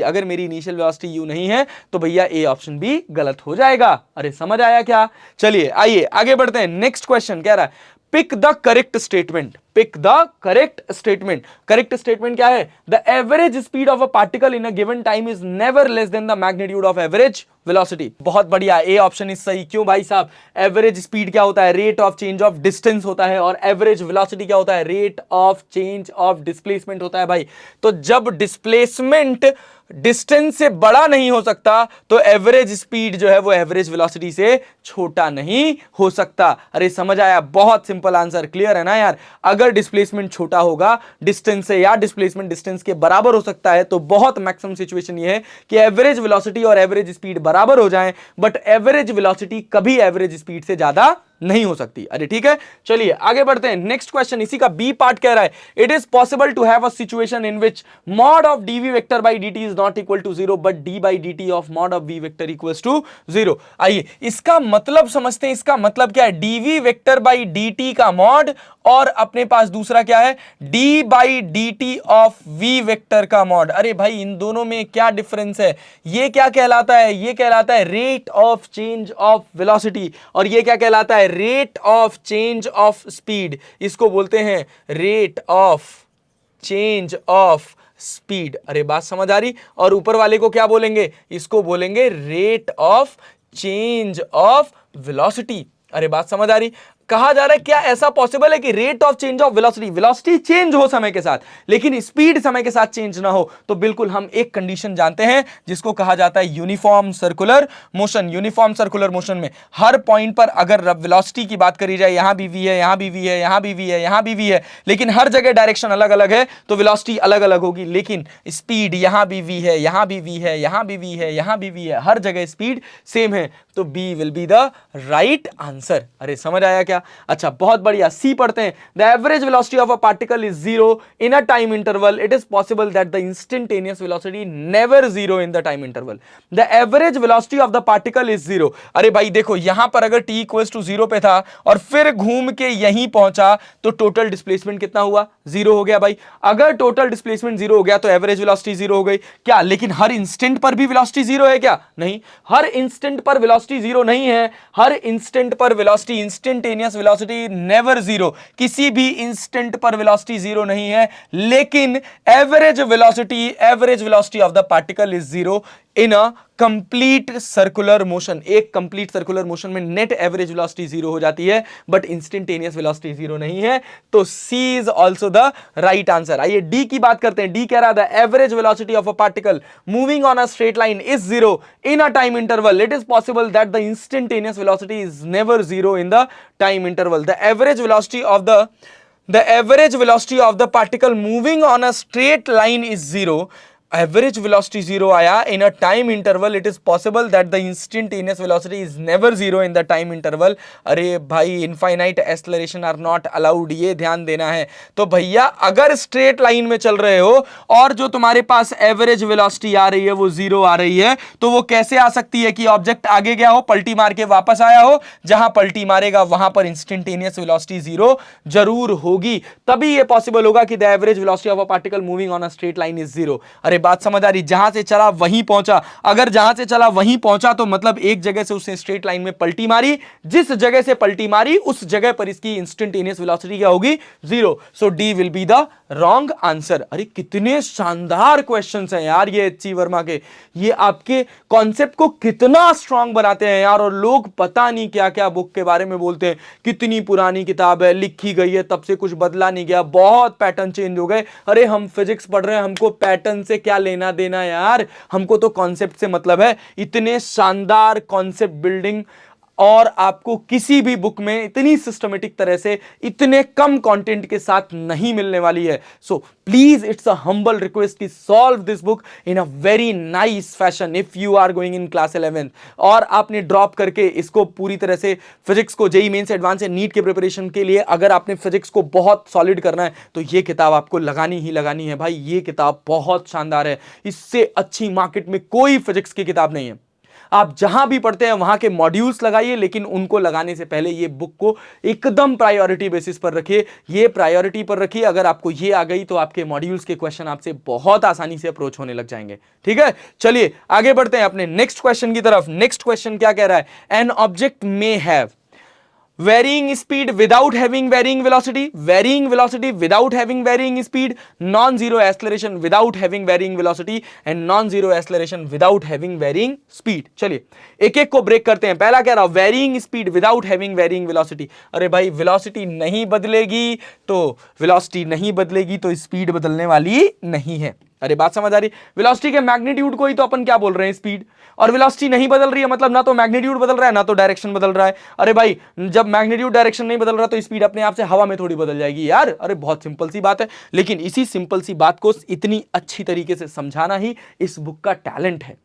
u नहीं है तो भैया ए ऑप्शन भी गलत हो जाएगा। अरे समझ आया क्या? चलिए आइए आगे बढ़ते हैं। नेक्स्ट क्वेश्चन कह रहा है pick the correct statement. Pick the correct statement. Correct statement क्या है? The average speed of a particle in a given time is never less than the magnitude of average velocity. बहुत बढ़िया, A option is सही। क्यों भाई साहब? Average speed क्या होता है? Rate of change of distance होता है, और एवरेज वेलोसिटी क्या होता है? Rate of change of displacement होता है भाई। तो जब डिस्प्लेसमेंट डिस्टेंस से बड़ा नहीं हो सकता तो एवरेज स्पीड जो है वो एवरेज वेलोसिटी से छोटा नहीं हो सकता। अरे समझ आया? बहुत सिंपल आंसर, क्लियर है ना यार? अगर डिस्प्लेसमेंट छोटा होगा डिस्टेंस से, या डिस्प्लेसमेंट डिस्टेंस के बराबर हो सकता है, तो बहुत मैक्सिमम सिचुएशन ये है कि एवरेज वेलोसिटी और एवरेज स्पीड बराबर हो जाएं, बट एवरेज वेलोसिटी कभी एवरेज स्पीड से ज्यादा नहीं हो सकती। अरे ठीक है, चलिए आगे बढ़ते हैं। नेक्स्ट क्वेश्चन इसी का बी पार्ट कह रहा है it is possible to have a situation in which mod of d v vector by dt is not equal to 0 but d by dt of mod of v vector equals to 0। आइए इसका मतलब समझते हैं। इसका मतलब क्या है? dv वेक्टर बाई dt का मॉड, और अपने पास दूसरा क्या है? d by dt of v vector का मॉड। अरे भाई इन दोनों में क्या डिफरेंस है? ये क्या कहलाता है? ये कहलाता है rate of change of velocity, और ये क्या कहलाता है? Rate of change of speed. इसको बोलते हैं rate of change of speed. अरे बात समझ आ रही? और ऊपर वाले को क्या बोलेंगे? इसको बोलेंगे rate of change of velocity. अरे बात समझ आ रही? कहा जा रहा है क्या ऐसा पॉसिबल है कि rate of change of velocity change हो समय के साथ लेकिन स्पीड समय के साथ चेंज ना हो? तो बिल्कुल हम एक कंडीशन जानते हैं जिसको कहा जाता है uniform circular motion. Uniform circular motion में हर पॉइंट पर अगर वेलोसिटी की बात करी जाए, यहां भी v है, यहां भी v है, यहां भी v है, यहां भी v है, लेकिन हर जगह डायरेक्शन अलग अलग है तो वेलोसिटी अलग अलग होगी, लेकिन स्पीड यहां भी v है, यहां भी v है, यहां भी v है, यहां भी v है, हर जगह स्पीड सेम है। तो B will be the right answer. अरे समझ आया क्या? अच्छा बहुत बढ़िया। सी पढ़ते हैं। The average velocity of a particle is 0 in a time interval. It is possible that the instantaneous velocity never 0 in the time interval. The average velocity of the particle is 0। अरे भाई देखो यहां पर अगर t इक्वल्स टू 0 पे था और फिर घूम के यहीं पहुंचा तो टोटल डिस्प्लेसमेंट कितना हुआ? 0 हो गया भाई। अगर टोटल डिस्प्लेसमेंट 0 हो गया तो एवरेज वेलोसिटी 0 हो गई क्या? लेकिन हर इंस्टेंट पर भी वेलोसिटी 0 है क्या? नहीं, हर इंस्टेंट पर वेलोसिटी 0 नहीं है। हर इंस्टेंट पर वेलोसिटी, इंस्टेंटेनियस वेलोसिटी नेवर 0। किसी भी इंस्टेंट पर वेलोसिटी 0 नहीं है, लेकिन average velocity of the particle is 0 in a complete circular motion. एक कंप्लीट सर्कुलर मोशन में नेट एवरेज वेलोसिटी 0 हो जाती है बट इंस्टेंटेनियस वेलोसिटी 0 नहीं है। तो C is also the right answer. आइए डी की बात करते हैं। डी कह रहा है the average velocity of a particle moving on a straight line is 0 in a time interval. It is possible that the instantaneous velocity is never 0 in the time interval. The average velocity of the particle moving on a straight line is 0. Average velocity 0 आया in a time interval. It is possible that the instantaneous velocity is never 0 in the time interval. अरे भाई infinite acceleration are not allowed, ये ध्यान देना है। तो भैया अगर स्ट्रेट लाइन में चल रहे हो और जो तुम्हारे पास एवरेज वेलोसिटी आ रही है वो 0 आ रही है, तो वो कैसे आ सकती है कि ऑब्जेक्ट आगे गया हो, पलटी मार के वापस आया हो, जहां पलटी मारेगा वहां पर इंस्टेंटेनियस वेलोसिटी 0 जरूर होगी। तभी ये पॉसिबल होगा कि the average velocity of a particle moving on a straight line is 0। अरे बात समझ आ रही? जहां से चला वहीं पहुंचा। अगर जहां से चला वहीं पहुंचा तो मतलब एक जगह से उसने स्ट्रेट लाइन में पलटी मारी, जिस जगह से पलटी मारी उस जगह पर इसकी इंस्टेंटेनियस वेलोसिटी क्या होगी? 0। So D will be the wrong answer. अरे कितने शानदार क्वेश्चंस हैं यार ये एच.सी. वर्मा के। ये आपके कॉन्सेप्ट को कितना स्ट्रांग बनाते हैं यार। और लोग पता नहीं क्या क्या बुक के बारे में बोलते हैं, कितनी पुरानी किताब है, लिखी गई है, तब से कुछ बदला नहीं गया, बहुत पैटर्न चेंज हो गए। अरे हम फिजिक्स पढ़ रहे हैं, हमको पैटर्न से क्या लेना देना यार, हमको तो कॉन्सेप्ट से मतलब है। इतने शानदार कॉन्सेप्ट बिल्डिंग और आपको किसी भी बुक में इतनी सिस्टमेटिक तरह से इतने कम कंटेंट के साथ नहीं मिलने वाली है। So please it's a humble request कि solve this book in a very nice fashion if you are going in class 11th और आपने ड्रॉप करके इसको पूरी तरह से फिजिक्स को जेईई मेंस एडवांस या नीट के प्रिपरेशन के लिए अगर आपने फिजिक्स को बहुत सॉलिड करना है तो ये किताब आपको लगानी ही लगानी है भाई। ये किताब बहुत शानदार है, इससे अच्छी मार्केट में कोई फिजिक्स की किताब नहीं है। आप जहां भी पढ़ते हैं वहां के मॉड्यूल्स लगाइए, लेकिन उनको लगाने से पहले ये बुक को एकदम प्रायोरिटी बेसिस पर रखिए। ये प्रायोरिटी पर रखिए, अगर आपको ये आ गई तो आपके मॉड्यूल्स के क्वेश्चन आपसे बहुत आसानी से अप्रोच होने लग जाएंगे। ठीक है, चलिए आगे बढ़ते हैं अपने नेक्स्ट क्वेश्चन की तरफ। नेक्स्ट क्वेश्चन क्या कह रहा है? An object may have varying speed without having varying velocity without having varying speed, non-zero acceleration without having varying velocity and non-zero acceleration without having varying speed। चलिए एक एक को ब्रेक करते हैं। पहला कह रहा हूं varying speed without having varying velocity। अरे भाई velocity नहीं बदलेगी तो स्पीड बदलने वाली नहीं है। अरे बात समझ आ रही? वेलोसिटी के मैग्नीट्यूड को ही तो अपन क्या बोल रहे हैं, स्पीड। और वेलोसिटी नहीं बदल रही है मतलब ना तो मैग्नीट्यूड बदल रहा है ना तो डायरेक्शन बदल रहा है। अरे भाई जब मैग्नीट्यूड डायरेक्शन नहीं बदल रहा तो स्पीड अपने आप से हवा में थोड़ी बदल जाएगी यार। अरे बहुत सिंपल सी बात है, लेकिन इसी सिंपल सी बात को इतनी अच्छी तरीके से समझाना ही इस बुक का टैलेंट है।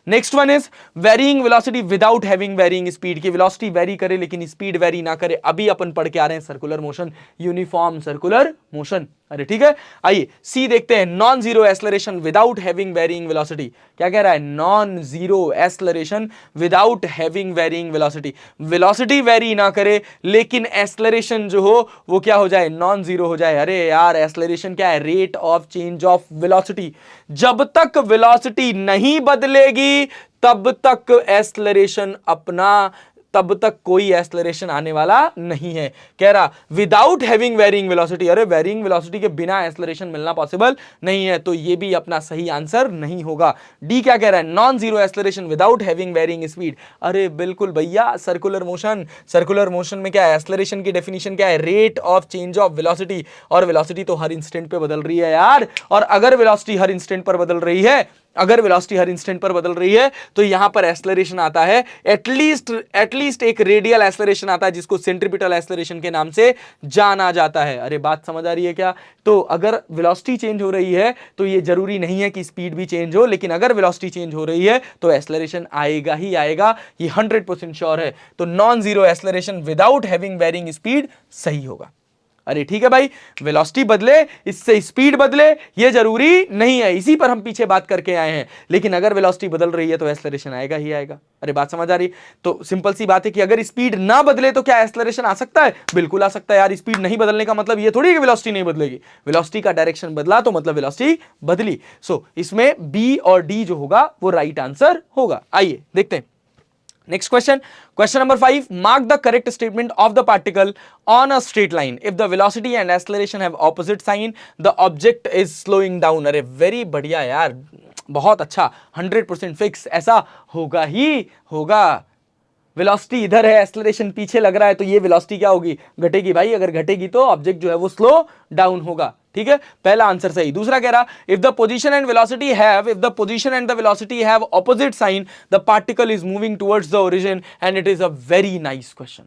Next one is varying velocity without having varying speed. की वेलोसिटी वेरी करे लेकिन स्पीड वेरी ना करे। अभी अपन पढ़ के आ रहे हैं circular motion, uniform circular motion. अरे ठीक है, आइए सी देखते हैं। Non zero acceleration without having varying velocity. क्या कह रहा है? Non zero acceleration without having varying velocity. Velocity vary ना करे लेकिन एक्सेलरेशन जो हो वो क्या हो जाए? नॉन जीरो हो जाए। अरे यार एक्सेलरेशन क्या है? Rate of change of velocity. जब तक वेलोसिटी नहीं बदलेगी तब तक एक्सेलरेशन तब तक कोई एक्सेलरेशन आने वाला नहीं है। कह रहा विदाउट हैविंग वेरिंग वेलोसिटी। अरे वेरिंग वेलोसिटी के बिना एक्सेलरेशन मिलना पॉसिबल नहीं है, तो ये भी अपना सही आंसर नहीं होगा। डी क्या कह रहा है? Non zero acceleration without having varying speed. अरे बिल्कुल भैया, सर्कुलर मोशन में क्या है? एक्सेलरेशन की डेफिनेशन क्या है? Rate of change of velocity. और वेलोसिटी तो हर इंस्टेंट पे बदल रही है यार। और अगर वेलोसिटी हर इंस्टेंट पर बदल रही है तो यहां पर एक्सेलरेशन आता है, एटलीस्ट एक रेडियल एक्सेलरेशन आता है जिसको सेंट्रीपिटल एक्सेलरेशन के नाम से जाना जाता है। अरे बात समझ आ रही है क्या? तो अगर वेलोसिटी चेंज हो रही है तो ये जरूरी नहीं है कि स्पीड भी चेंज हो, लेकिन अगर वेलोसिटी चेंज हो रही है तो एक्सेलरेशन आएगा ही आएगा, ये 100% श्योर है। तो non zero acceleration without having varying speed सही होगा। अरे ठीक है भाई, वेलोसिटी बदले इससे स्पीड बदले ये जरूरी नहीं है, इसी पर हम पीछे बात करके आए हैं। लेकिन अगर वेलोसिटी बदल रही है तो एक्सेलरेशन आएगा ही आएगा। अरे बात समझ आ रही? तो सिंपल सी बात है कि अगर स्पीड ना बदले तो क्या एक्सेलरेशन आ सकता है? बिल्कुल आ सकता है यार। स्पीड नहीं बदलने का मतलब ये थोड़ी है कि वेलोसिटी नहीं बदलेगी। वेलोसिटी का डायरेक्शन बदला तो मतलब वेलोसिटी बदली। सो इसमें बी और डी जो होगा वो राइट आंसर होगा। आइए देखते हैं next question number 5, mark the correct statement of the particle on a straight line if the velocity and acceleration have opposite sign, the object is slowing down। अरे very बढ़िया यार, बहुत अच्छा, 100% फिक्स, ऐसा होगा ही होगा। वेलोसिटी इधर है, एक्सेलरेशन पीछे लग रहा है, तो ये वेलोसिटी क्या होगी? घटेगी भाई। अगर घटेगी तो ऑब्जेक्ट जो है वो स्लो डाउन होगा। ठीक है, पहला आंसर सही। दूसरा कह रहा if the position and the velocity have opposite sign the particle is moving towards the origin and it is a very nice question.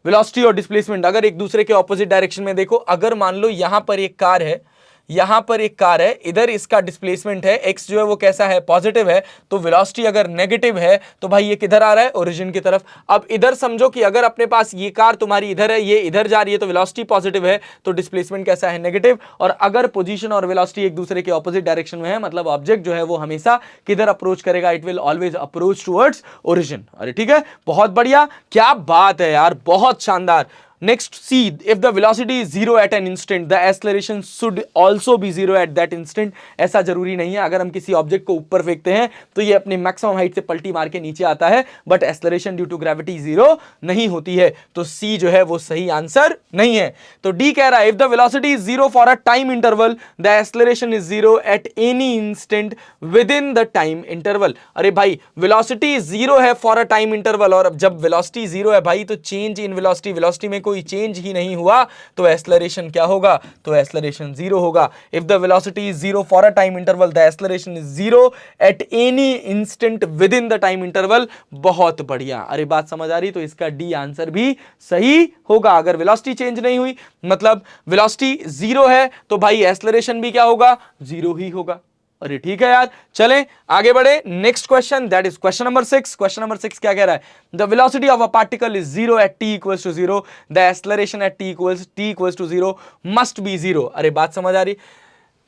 Velocity और डिस्प्लेसमेंट अगर एक दूसरे के ऑपोजिट डायरेक्शन में, देखो अगर मान लो यहां पर एक कार है, इधर इसका डिस्प्लेसमेंट है, एक्स जो है वो कैसा है? पॉजिटिव है। तो वेलोसिटी अगर नेगेटिव है तो भाई ये किधर आ रहा है? ओरिजिन की तरफ। अब इधर समझो कि अगर अपने पास ये कार तुम्हारी इधर है, ये इधर जा रही है, तो वेलोसिटी पॉजिटिव है तो डिस्प्लेसमेंट कैसा है? नेगेटिव। और अगर पोजीशन और वेलोसिटी एक दूसरे के ऑपोजिट डायरेक्शन में है मतलब ऑब्जेक्ट जो है वो हमेशा किधर अप्रोच करेगा? It will always approach towards origin. अरे ठीक है, बहुत बढ़िया, क्या बात है यार, बहुत शानदार। Next, C, if the velocity is zero at an instant, the acceleration should also be zero at that instant। ऐसा जरूरी नहीं है, अगर हम किसी ऑब्जेक्ट को ऊपर फेंकते हैं तो ये अपनी मैक्सिमम हाइट से पलटी मार के नीचे आता है, but acceleration due to gravity zero नहीं होती है। तो C जो है वो सही आंसर नहीं है। तो D कह रहा है if the velocity is zero for a time interval, the acceleration is zero at any instant within the time interval। अरे भाई वेलोसिटी जीरो है फॉर अ टाइम इंटरवल, और जब वेलोसिटी जीरो है भाई तो चेंज इन वेलोसिटी में कोई चेंज ही नहीं हुआ तो एक्सेलरेशन क्या होगा, तो एक्सेलरेशन जीरो होगा। If the velocity is zero for a time interval the acceleration is zero at any instant with in the time interval. बहुत बढ़िया, अरे बात समझ आ रही, तो इसका डी आंसर भी सही होगा। अगर वेलोसिटी चेंज नहीं हुई मतलब वेलोसिटी जीरो है तो भाई एक्सेलरेशन भी क्या होगा, जीरो ही होगा। अरे ठीक है यार, चलें आगे बढ़े। Next question, that is question number 6। Question number 6 क्या कह रहा है, the velocity of a particle is zero at t equals to zero, the acceleration at t equals to zero must be zero. अरे बात समझ आ रही,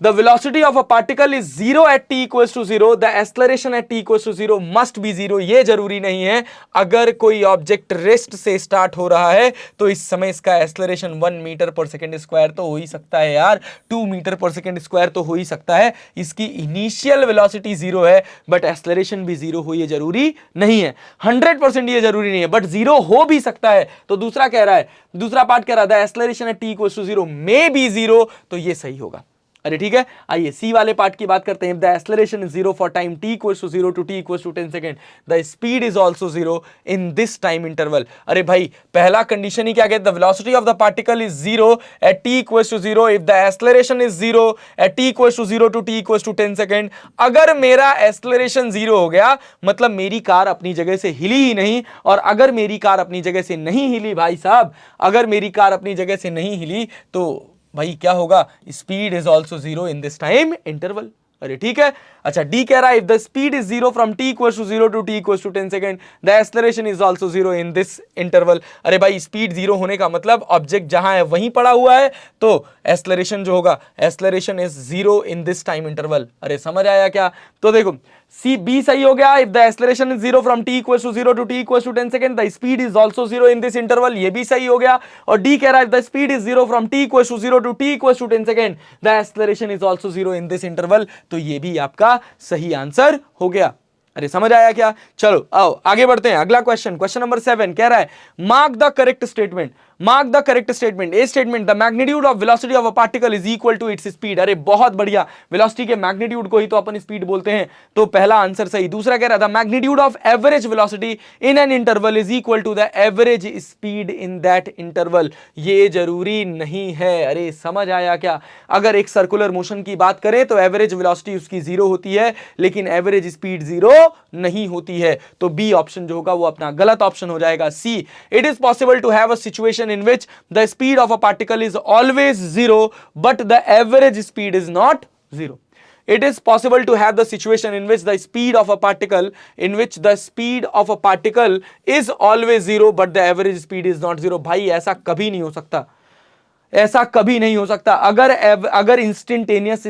the velocity of a particle is zero at t equals to zero, the acceleration at t equals to zero must be zero। ये जरूरी नहीं है, अगर कोई ऑब्जेक्ट रेस्ट से स्टार्ट हो रहा है तो इस समय इसका acceleration 1 metre per second square तो हो ही सकता है यार, 2 मीटर पर सेकंड स्क्वायर तो हो ही सकता है। इसकी इनिशियल वेलोसिटी जीरो है बट एक्सेलरेशन भी जीरो हो, ये जरूरी नहीं है, 100% ये जरूरी नहीं है, बट जीरो हो भी सकता है। तो दूसरा कह रहा है, दूसरा पार्ट कह रहा था acceleration at t equals to zero may be zero, तो ये सही होगा। अरे ठीक है, आइए सी वाले पार्ट की बात करते हैं। The acceleration is zero for time t equals to zero to t equals to 10 second, the speed is also zero in this time interval. अरे भाई पहला कंडीशन ही क्या कहता है, the velocity of the particle is zero at t equals to zero if the acceleration is zero at t equals to zero to t equals to 10 second. अगर मेरा acceleration zero हो गया मतलब मेरी कार अपनी जगह से हिली ही नहीं, और अगर मेरी कार अपनी जगह से नहीं हिली भाई साहब, अगर मेरी कार अपनी जगह से नहीं हिली तो भाई क्या होगा, speed is also zero in this time interval. अरे ठीक है, अच्छा डी कह रहा है if the speed is zero from t equals to zero to t equals to 10 second the acceleration is also zero in this interval. अरे भाई speed zero होने का मतलब ऑब्जेक्ट जहां है वहीं पड़ा हुआ है, तो एक्सेलरेशन जो होगा, acceleration is zero in this time interval. अरे समझ आया क्या, तो देखो सी बी सही हो गया, if the acceleration is zero from t equals to zero to t equals to 10 second the speed is also zero in this interval, ये भी सही हो गया। और डी कह रहा है if the speed is zero from t equals to zero to t equals to 10 second the acceleration is also zero in this interval, तो ये भी आपका सही आंसर हो गया। अरे समझ आया क्या, चलो आओ आगे बढ़ते हैं। अगला क्वेश्चन, क्वेश्चन नंबर 7 कह रहा है mark the correct statement, mark the correct statement. A statement, the magnitude of velocity of a particle is equal to its speed. अरे बहुत बढ़िया, वेलोसिटी के मैग्नीट्यूड को ही तो अपन स्पीड बोलते हैं, तो पहला आंसर सही। दूसरा कह रहा था magnitude of average velocity in an interval is equal to the average speed in that interval. ये जरूरी नहीं है, अरे समझ आया क्या, अगर एक सर्कुलर मोशन की बात करें तो एवरेज वेलोसिटी उसकी जीरो होती है लेकिन एवरेज स्पीड जीरो नहीं होती है, तो बी ऑप्शन जो होगा वो अपना गलत ऑप्शन हो जाएगा। C, it is possible to have a situation in which the speed of a particle is always zero but the average speed is not zero. It is possible to have the situation in which the speed of a particle is always zero but the average speed is not zero। भाई ऐसा कभी नहीं हो सकता, ऐसा कभी नहीं हो सकता। अगर इंस्टेंटेनियस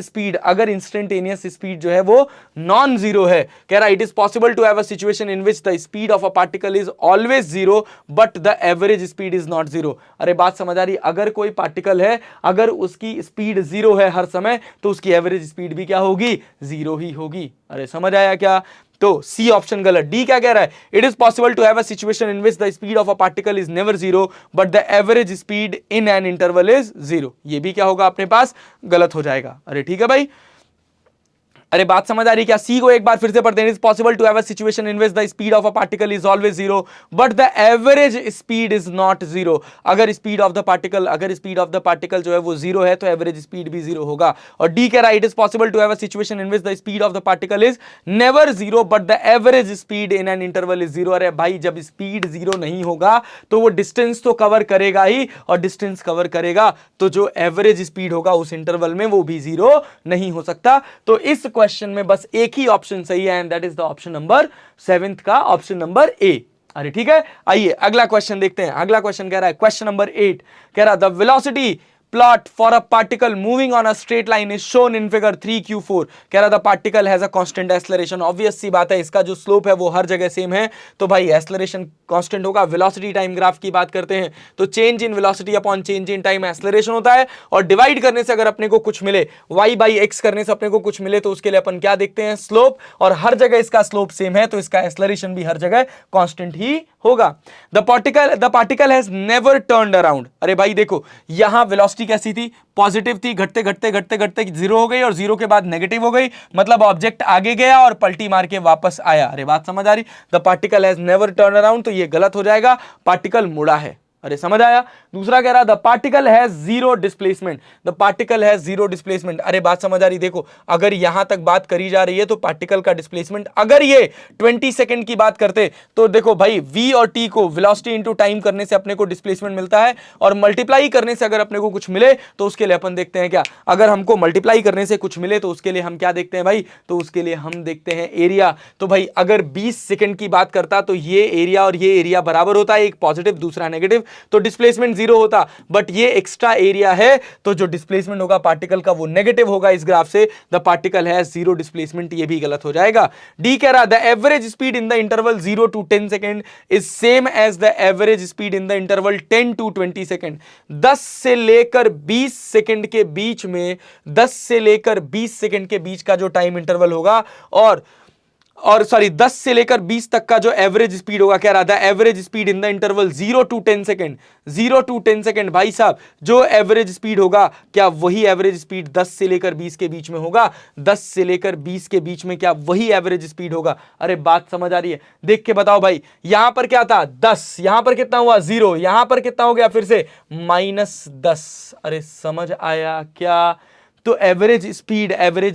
स्पीड जो है वो नॉन जीरो है, कह रहा it is possible to have a situation in which the speed of a particle is always zero but the average speed is not zero. अरे बात समझ आ रही, अगर कोई पार्टिकल है अगर उसकी स्पीड जीरो है हर समय तो उसकी एवरेज स्पीड भी क्या होगी, जीरो ही होगी। अरे समझ आया क्या, तो सी ऑप्शन गलत। डी क्या कह रहा है, it is possible to have a situation in which the speed of a particle is never zero but the average speed in an interval is zero. ये भी क्या होगा अपने पास, गलत हो जाएगा। अरे ठीक है भाई, अरे बात समझ आ रही क्या, सी को एक बार फिर से पढ़ते हैं। It is possible to have a situation in which the speed of a particle is always zero but the average speed is not zero. अगर स्पीड ऑफ द पार्टिकल जो है वो जीरो है तो एवरेज स्पीड भी zero होगा। और D कह रहा है it is possible to have a situation in which the speed of the particle is never zero but the average speed in an interval is zero. अरे भाई जब स्पीड जीरो नहीं होगा तो वो डिस्टेंस तो कवर करेगा ही, और डिस्टेंस कवर करेगा तो जो एवरेज स्पीड होगा उस इंटरवल में वो भी जीरो नहीं हो सकता। तो इस क्वेश्चन में बस एक ही ऑप्शन सही है and that is the option number 7 का ऑप्शन नंबर ए। अरे ठीक है, आइए अगला क्वेश्चन देखते हैं। अगला क्वेश्चन कह रहा है क्वेश्चन नंबर 8 कह रहा है the velocity plot for a particle moving on a straight line is shown in figure 3q4। कह रहा था particle has a constant acceleration, obvious सी बात है इसका जो स्लोप है वो हर जगह सेम है तो भाई एक्सेलरेशन कांस्टेंट होगा। वेलोसिटी टाइम ग्राफ की बात करते हैं तो change in velocity upon change in time acceleration होता है, और डिवाइड करने से अगर अपने को कुछ मिले, y बाई एक्स करने से अपने को कुछ मिले तो उसके लिए अपन क्या देखते हैं, स्लोप, और हर जगह इसका स्लोप सेम है तो इसका एक्सेलरेशन भी हर जगह कांस्टेंट ही होगा। The particle has never turned around. अरे भाई देखो यहां वेलोसिटी कैसी थी, पॉजिटिव थी, घटते घटते घटते घटते जीरो हो गई और जीरो के बाद नेगेटिव हो गई, मतलब ऑब्जेक्ट आगे गया और पलटी मार के वापस आया। अरे बात समझ आ रही, the particle has never turn around, तो ये गलत हो जाएगा, पार्टिकल मुड़ा है। अरे समझ आया। दूसरा कह रहा the particle has zero displacement, the particle has zero displacement. अरे बात समझ आ रही, देखो अगर यहां तक बात करी जा रही है तो पार्टिकल का डिस्प्लेसमेंट, अगर ये 20 सेकंड की बात करते तो देखो भाई v और t को वेलोसिटी इनटू टाइम करने से अपने को डिस्प्लेसमेंट मिलता है, और मल्टीप्लाई करने से अगर अपने को कुछ मिले तो उसके लिए अपन देखते हैं क्या, अगर हमको मल्टीप्लाई करने से कुछ मिले तो उसके लिए हम क्या देखते हैं भाई, तो उसके लिए हम देखते हैं एरिया। तो भाई अगर 20 सेकंड की बात करता तो ये एरिया और ये एरिया बराबर होता है, एक पॉजिटिव दूसरा नेगेटिव, तो डिस्प्लेसमेंट जीरो होता। बट ये एक्स्ट्रा एरिया है तो जो डिस्प्लेसमेंट होगा पार्टिकल का वो नेगेटिव होगा इस ग्राफ से, the particle has zero displacement, ये भी गलत हो जाएगा। डी कह रहा the average speed in the interval 0 to 10 second is same as the average speed in the interval 10 to 20 second. 10 से लेकर 20 सेकंड के बीच में, 10 से लेकर 20 सेकंड के बीच का जो टाइम इंटरवल होगा, और सॉरी 10 से लेकर 20 तक का जो एवरेज स्पीड होगा, कह रहा था average speed in the interval 0 to 10 second, 0 to 10 second. भाई साहब जो एवरेज स्पीड होगा क्या वही एवरेज स्पीड 10 से लेकर 20 के बीच में होगा, 10 से लेकर 20 के बीच में क्या वही एवरेज स्पीड होगा। अरे बात समझ आ रही है, देख के बताओ भाई, यहां पर क्या था 10, यहां पर कितना हुआ 0, यहां पर कितना हो गया फिर से -10। अरे समझ आया क्या, तो एवरेज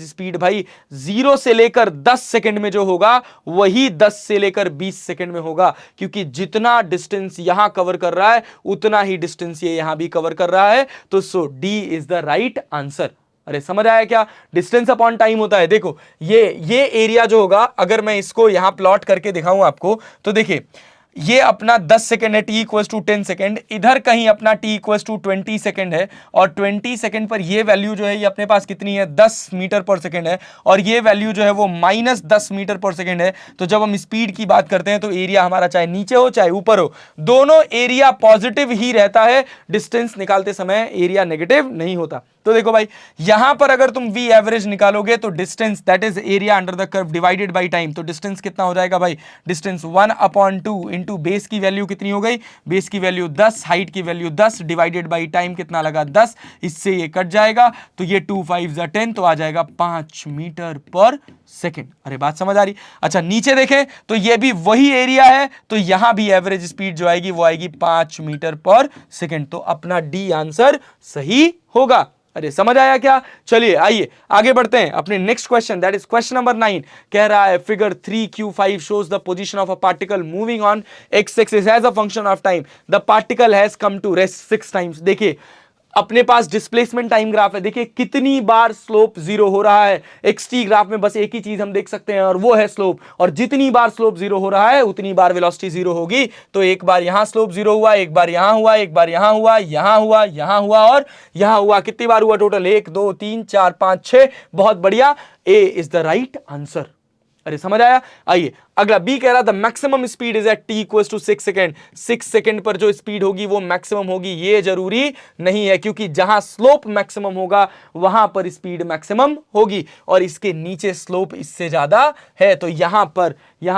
स्पीड भाई 0 से लेकर 10 सेकंड में जो होगा वही 10 से लेकर 20 सेकंड में होगा, क्योंकि जितना डिस्टेंस यहां कवर कर रहा है उतना ही डिस्टेंस ये यहां भी कवर कर रहा है, तो so D is the right answer. अरे समझ आया क्या, डिस्टेंस अपॉन टाइम होता है। देखो ये एरिया जो होगा, अगर मैं इसको यहां प्लॉट करके दिखाऊं आपको, तो देखिए ये अपना 10 सेकंड है, t इक्वल्स टू 10 सेकंड, इधर कहीं अपना t इक्वल्स टू 20 सेकंड है, और 20 सेकंड पर ये वैल्यू जो है ये अपने पास कितनी है 10 मीटर पर सेकंड है, और ये वैल्यू जो है वो -10 मीटर पर सेकंड है। तो जब हम स्पीड की बात करते हैं तो एरिया हमारा चाहे नीचे हो चाहे ऊपर हो, दोनों एरिया पॉजिटिव ही रहता है, डिस्टेंस निकालते समय एरिया नेगेटिव नहीं होता। तो देखो भाई यहां पर अगर तुम v एवरेज निकालोगे तो distance that is area under the curve divided by time, तो डिस्टेंस कितना हो जाएगा भाई, डिस्टेंस 1/2 इंटू बेस की वैल्यू कितनी हो गई, बेस की वैल्यू 10, हाइट की वैल्यू 10 डिवाइडेड बाय टाइम कितना लगा 10, इससे ये कट जाएगा तो ये 2 5 10 तो आ जाएगा 5 मीटर पर सेकेंड। अरे बात समझ आ रही। अच्छा नीचे देखें तो ये भी वही एरिया है, तो यहां भी एवरेज स्पीड जो आएगी वो आएगी 5 मीटर पर सेकेंड, तो अपना डी आंसर सही होगा। अरे समझ आया क्या, चलिए आइए आगे बढ़ते हैं अपने next question, that is question number 9। कह रहा है figure 3Q5 shows the position of a particle moving on x-axis as a function of time, the particle has come to rest 6 times। देखिए अपने पास डिस्प्लेसमेंट टाइम ग्राफ है, देखिए कितनी बार slope zero हो रहा है। एक्सटी ग्राफ में बस एक ही चीज हम देख सकते हैं और वो है स्लोप, और जितनी बार स्लोप जीरो हो रहा है उतनी बार वेलोसिटी जीरो होगी। तो एक बार यहां स्लोप जीरो हुआ, एक बार यहां हुआ, एक बार यहां हुआ, यहां हुआ, यहां हुआ और यहां हुआ। कितनी बार हुआ टोटल, 1 2 3 4 5 6। बहुत बढ़िया, A is the right answer. अरे समझ आया। आइए अगला बी कह रहा था maximum speed is at t equals to 6 second, 6 second पर जो स्पीड होगी वो मैक्सिमम होगी। ये जरूरी नहीं है, क्योंकि जहां स्लोप मैक्सिमम होगा वहां पर स्पीड मैक्सिमम होगी, और इसके नीचे स्लोप इससे ज्यादा है, तो यहां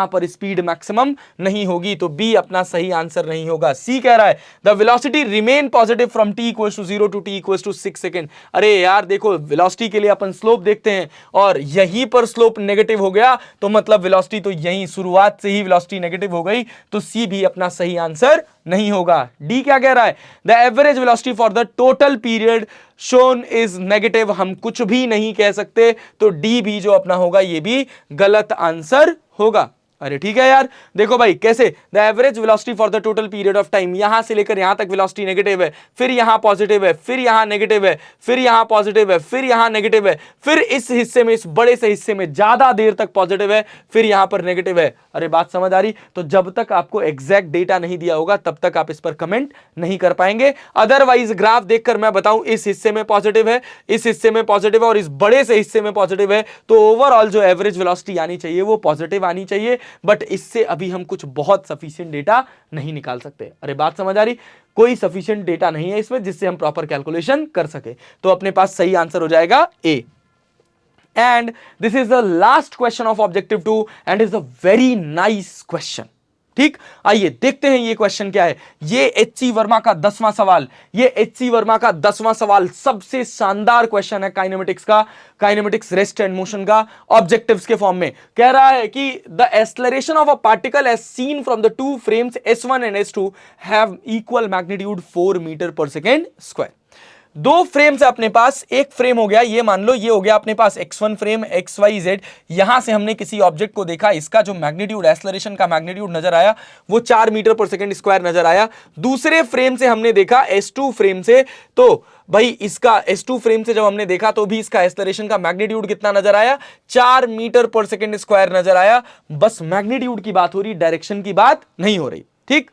पर स्पीड मैक्सिमम नहीं होगी, तो बी अपना सही आंसर नहीं होगा। सी कह रहा है the velocity remain positive from t equals to 0 to t equals to 6 second. अरे यार देखो वेलोसिटी के लिए अपन स्लोप देखते हैं, और यहीं पर स्लोप नेगेटिव हो गया तो मतलब वेलोसिटी तो यहीं शुरुआत से ही वेलोसिटी नेगेटिव हो गई, तो सी भी अपना सही आंसर नहीं होगा। डी क्या कह रहा है the average velocity for the total period shown is negative, हम कुछ भी नहीं कह सकते, तो डी भी जो अपना होगा ये भी गलत आंसर होगा। अरे ठीक है यार, देखो भाई कैसे the average velocity for the total period of time, यहां से लेकर यहां तक वेलोसिटी नेगेटिव है, फिर यहां पॉजिटिव है, फिर यहां नेगेटिव है, फिर यहां पॉजिटिव है, फिर यहां नेगेटिव है, फिर इस हिस्से में, इस बड़े से हिस्से में ज्यादा देर तक पॉजिटिव है, फिर यहां पर नेगेटिव है। अरे बात समझ आ रही। तो जब तक आपको एग्जैक्ट डेटा नहीं दिया होगा तब तक आप इस पर कमेंट नहीं कर पाएंगे। अदरवाइज ग्राफ देखकर मैं बताऊं इस हिस्से में पॉजिटिव है, इस हिस्से में पॉजिटिव है और इस बड़े से हिस्से में पॉजिटिव है, तो ओवरऑल जो एवरेज वेलोसिटी आनी चाहिए वो पॉजिटिव आनी चाहिए, बट इससे अभी हम कुछ बहुत सफिशिएंट डेटा नहीं निकाल सकते। अरे बात समझ आ रही, कोई सफिशिएंट डेटा नहीं है इसमें जिससे हम प्रॉपर कैलकुलेशन कर सके, तो अपने पास सही आंसर हो जाएगा ए। And this is the last question of objective 2 and is a very nice question. ठीक, आइए देखते हैं ये क्वेश्चन क्या है। ये एच.सी. वर्मा का 10वां सवाल, ये एच.सी. वर्मा का 10वां सवाल सबसे शानदार क्वेश्चन है काइनेमेटिक्स का, काइनेमेटिक्स रेस्ट एंड मोशन का, ऑब्जेक्टिव्स के फॉर्म में। कह रहा है कि the acceleration of a particle as seen from the two frames S1 and S2 have equal magnitude 4 metre per second square. दो फ्रेम्स है अपने पास, एक फ्रेम हो गया ये, मान लो ये हो गया अपने पास x1 फ्रेम XYZ। यहां से हमने किसी ऑब्जेक्ट को देखा, इसका जो मैग्नीट्यूड, एक्सेलरेशन का मैग्नीट्यूड नजर आया वो 4 मीटर पर सेकंड स्क्वायर नजर आया। दूसरे फ्रेम से हमने देखा S2 फ्रेम से, तो भाई इसका S2 फ्रेम से जब हमने देखा तो भी इसका एक्सेलरेशन का मैग्नीट्यूड कितना नजर आया, 4 मीटर पर सेकंड स्क्वायर नजर आया। बस मैग्नीट्यूड की बात हो रही, डायरेक्शन की बात नहीं हो रही। ठीक,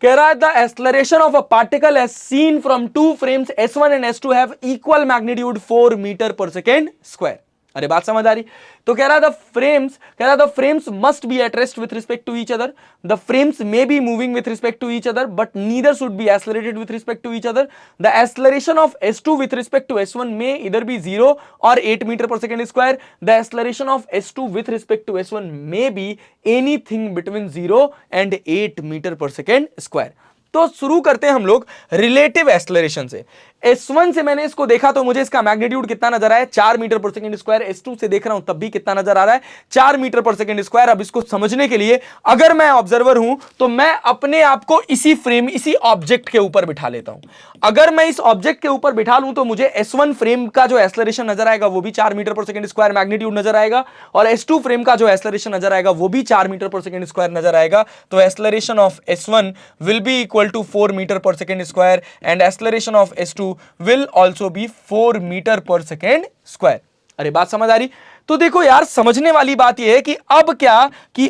कह रहा है the acceleration of a particle as seen from two frames S1 and S2 have equal magnitude 4 metre per second square. अरे बात समझ आ रही? तो कह रहा है the frames must be at rest with respect to each other, the frames may be moving with respect to each other but neither should be accelerated with respect to each other. The acceleration of S2 with respect to S1 may either be 0 और 8 metre per second square. The acceleration of S2 with respect to S1 may be anything between 0 and 8 metre per second square. तो शुरू करते हैं हम लोग relative acceleration से। S1 से मैंने इसको देखा तो मुझे इसका मैग्नीट्यूड कितना नजर आया, 4 metre per second square. S2 से देख रहा हूं तब भी कितना नजर आ रहा है, 4 मीटर पर सेकंड स्क्वायर। अब इसको समझने के लिए अगर मैं ऑब्जर्वर हूं तो मैं अपने आप को इसी फ्रेम, इसी ऑब्जेक्ट के ऊपर बिठा लेता हूं। अगर मैं इस ऑब्जेक्ट के ऊपर बिठा लूं तो मुझे S1 फ्रेम का जो एक्सेलरेशन नजर आएगा वो भी 4 metre per second square magnitude नजर आएगा, और S2 फ्रेम का जो एक्सेलरेशन नजर आएगा वो भी 4 मीटर पर सेकंड स्क्वायर नजर आएगा। तो acceleration of S1 will be equal to 4 metre per second square and acceleration of S2 will also be 4 metre per second square. अरे बात समझ आ रही? तो देखो यार, समझने वाली बात यह है कि अब क्या कि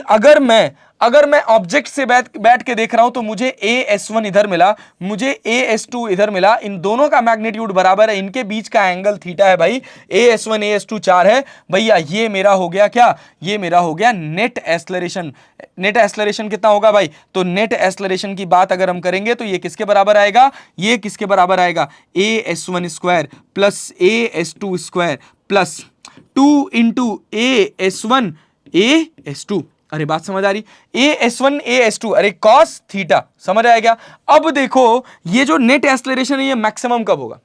अगर मैं ऑब्जेक्ट से बैठ के देख रहा हूं तो मुझे AS1 इधर मिला, मुझे AS2 इधर मिला, इन दोनों का मैग्नीट्यूड बराबर है, इनके बीच का एंगल थीटा है भाई। AS1 AS2 4 है भैया, ये मेरा हो गया क्या, ये मेरा हो गया नेट एक्सेलरेशन। नेट एक्सेलरेशन कितना होगा भाई? तो नेट एक्सेलरेशन की बात अगर हम करेंगे तो ये किसके बराबर आएगा, ये किसके बराबर आएगा, AS1 square plus AS2 square plus 2 into AS1 AS2। अरे बात समझ आ रही? AS1 AS2, अरे कॉस थीटा, समझ आया क्या? अब देखो ये जो नेट एक्सेलरेशन है ये मैक्सिमम कब होगा,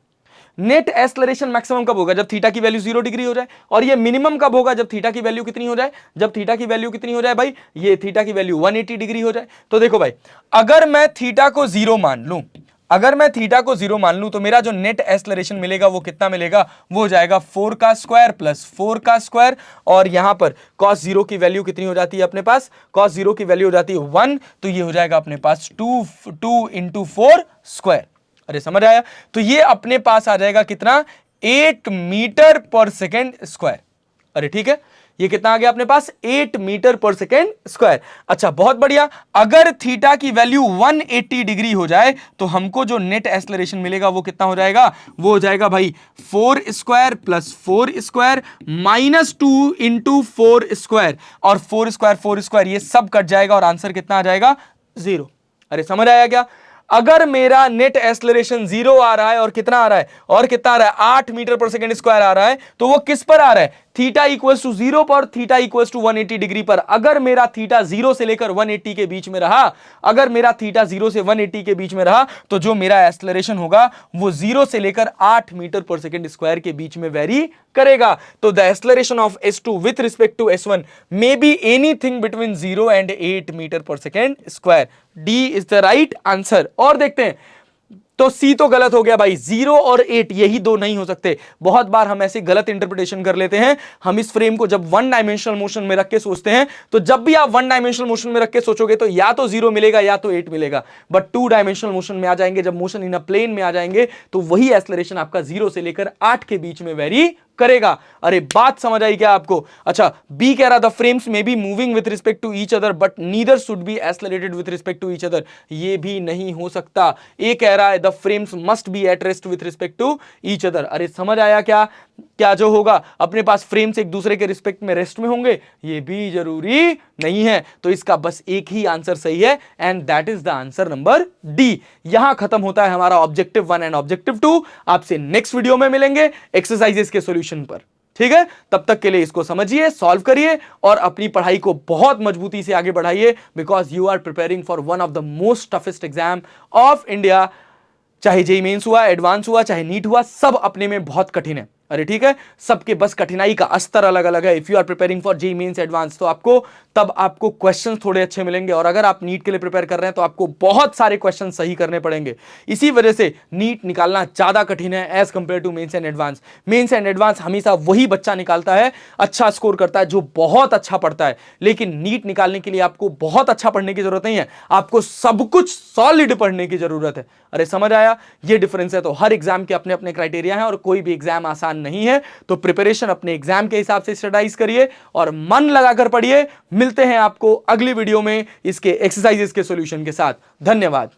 नेट एक्सेलरेशन मैक्सिमम कब होगा, जब थीटा की वैल्यू 0 डिग्री हो जाए। और ये मिनिमम कब होगा, जब थीटा की वैल्यू कितनी हो जाए, जब थीटा की वैल्यू कितनी हो जाए भाई, ये थीटा की वैल्यू 180 डिग्री हो जाए। तो देखो भाई, अगर मैं थीटा को 0 मान लूं, अगर मैं थीटा को 0 मान लूं तो मेरा जो नेट एक्सेलरेशन मिलेगा वो कितना मिलेगा, वो हो जाएगा 4 का स्क्वायर प्लस 4 का स्क्वायर। और यहां पर cos 0 की वैल्यू कितनी हो जाती है अपने पास, cos 0 की वैल्यू हो जाती है 1, तो ये हो जाएगा अपने पास 2 इंटू 4 स्क्वायर। अरे समझ आया? तो ये अपने पास आ जाएगा कितना, 8 मीटर पर सेकेंड स्क्वायर। अरे ठीक है, ये कितना आ गया अपने पास, 8 मीटर पर सेकेंड स्क्वायर। अच्छा बहुत बढ़िया, अगर थीटा की वैल्यू 180 डिग्री हो जाए तो हमको जो नेट एक्सेलरेशन मिलेगा वो कितना हो जाएगा, वो हो जाएगा भाई 4 square plus 4 square minus 2 into 4 square, और 4 स्क्वायर ये सब कट जाएगा और आंसर कितना आ जाएगा, 0। अरे समझ आया क्या? अगर मेरा नेट एक्सेलरेशन 0 आ रहा है और कितना आ रहा है, और कितना आ रहा है, 8 मीटर पर सेकेंड स्क्वायर आ रहा है, तो वो किस पर आ रहा है, थीटा इक्वल्स टू 0 पर, थीटा इक्वल्स टू 180 डिग्री पर। अगर मेरा थीटा 0 से लेकर 180 के बीच में रहा, अगर मेरा थीटा 0 से 180 के बीच में रहा तो जो मेरा एक्सेलरेशन होगा वो 0 से लेकर 8 मीटर पर सेकेंड स्क्वायर के बीच में वेरी करेगा। तो the acceleration of S2 with respect to S1 may be anything between 0 and 8 metre per second square. D is the right answer. और देखते हैं, तो सी तो गलत हो गया भाई, 0 और 8 यही दो नहीं हो सकते। बहुत बार हम ऐसे गलत इंटरप्रिटेशन कर लेते हैं। हम इस फ्रेम को जब 1 डायमेंशनल मोशन में रख के सोचते हैं, तो जब भी आप 1 डायमेंशनल मोशन में रख के सोचोगे तो या तो 0 मिलेगा या तो 8 मिलेगा। बट 2 डायमेंशनल मोशन में आ जाएंगे, जब मोशन इन अ प्लेन में आ जाएंगे तो वही एक्सेलरेशन आपका 0 से लेकर 8 के बीच में वेरी करेगा। अरे बात समझ आई क्या आपको? अच्छा, बी कह रहा the frames may be moving with respect to each other but neither should be accelerated with respect to each other, ये भी नहीं हो सकता। ए कह रहा है the frames must be at rest with respect to each other. अरे समझ आया क्या? क्या जो होगा अपने पास फ्रेम्स एक दूसरे के रिस्पेक्ट में रेस्ट में होंगे, ये भी जरूरी नहीं है। तो इसका बस एक ही आंसर सही है and that is the answer number D. यहां खत्म होता है हमारा ऑब्जेक्टिव 1 एंड ऑब्जेक्टिव 2। आपसे नेक्स्ट वीडियो में मिलेंगे एक्सरसाइजेस के सॉल्यूशन पर। ठीक है, तब तक के लिए इसको समझिए, सॉल्व करिए और अपनी पढ़ाई को बहुत मजबूती से आगे बढ़ाइए, because you are preparing for one of the most toughest exam of India. चाहे जेईई मेंस हुआ, एडवांस हुआ, चाहे नीट हुआ, सब अपने में बहुत कठिन है। अरे ठीक है, सबके बस कठिनाई का स्तर अलग अलग है। If you are preparing for JEE mains advance तो आपको क्वेश्चंस थोड़े अच्छे मिलेंगे, और अगर आप नीट के लिए प्रिपेयर कर रहे हैं तो आपको बहुत सारे क्वेश्चन सही करने पड़ेंगे। इसी वजह से नीट निकालना ज्यादा कठिन है as compare to mains and advance. Mains and advance हमेशा वही बच्चा निकालता है, अच्छा स्कोर करता है, जो बहुत अच्छा पढ़ता है। लेकिन नीट निकालने के लिए आपको बहुत अच्छा पढ़ने की जरूरत नहीं है, आपको सब कुछ सॉलिड पढ़ने की जरूरत है। अरे समझ आया, ये डिफरेंस है। तो हर एग्जाम के अपने अपने क्राइटेरिया हैं और कोई भी एग्जाम आसान नहीं है। तो प्रिपरेशन अपने एग्जाम के हिसाब से स्टडीज करिए और मन लगाकर पढ़िए। मिलते हैं आपको अगली वीडियो में इसके एक्सरसाइजेस के सॉल्यूशन के साथ। धन्यवाद।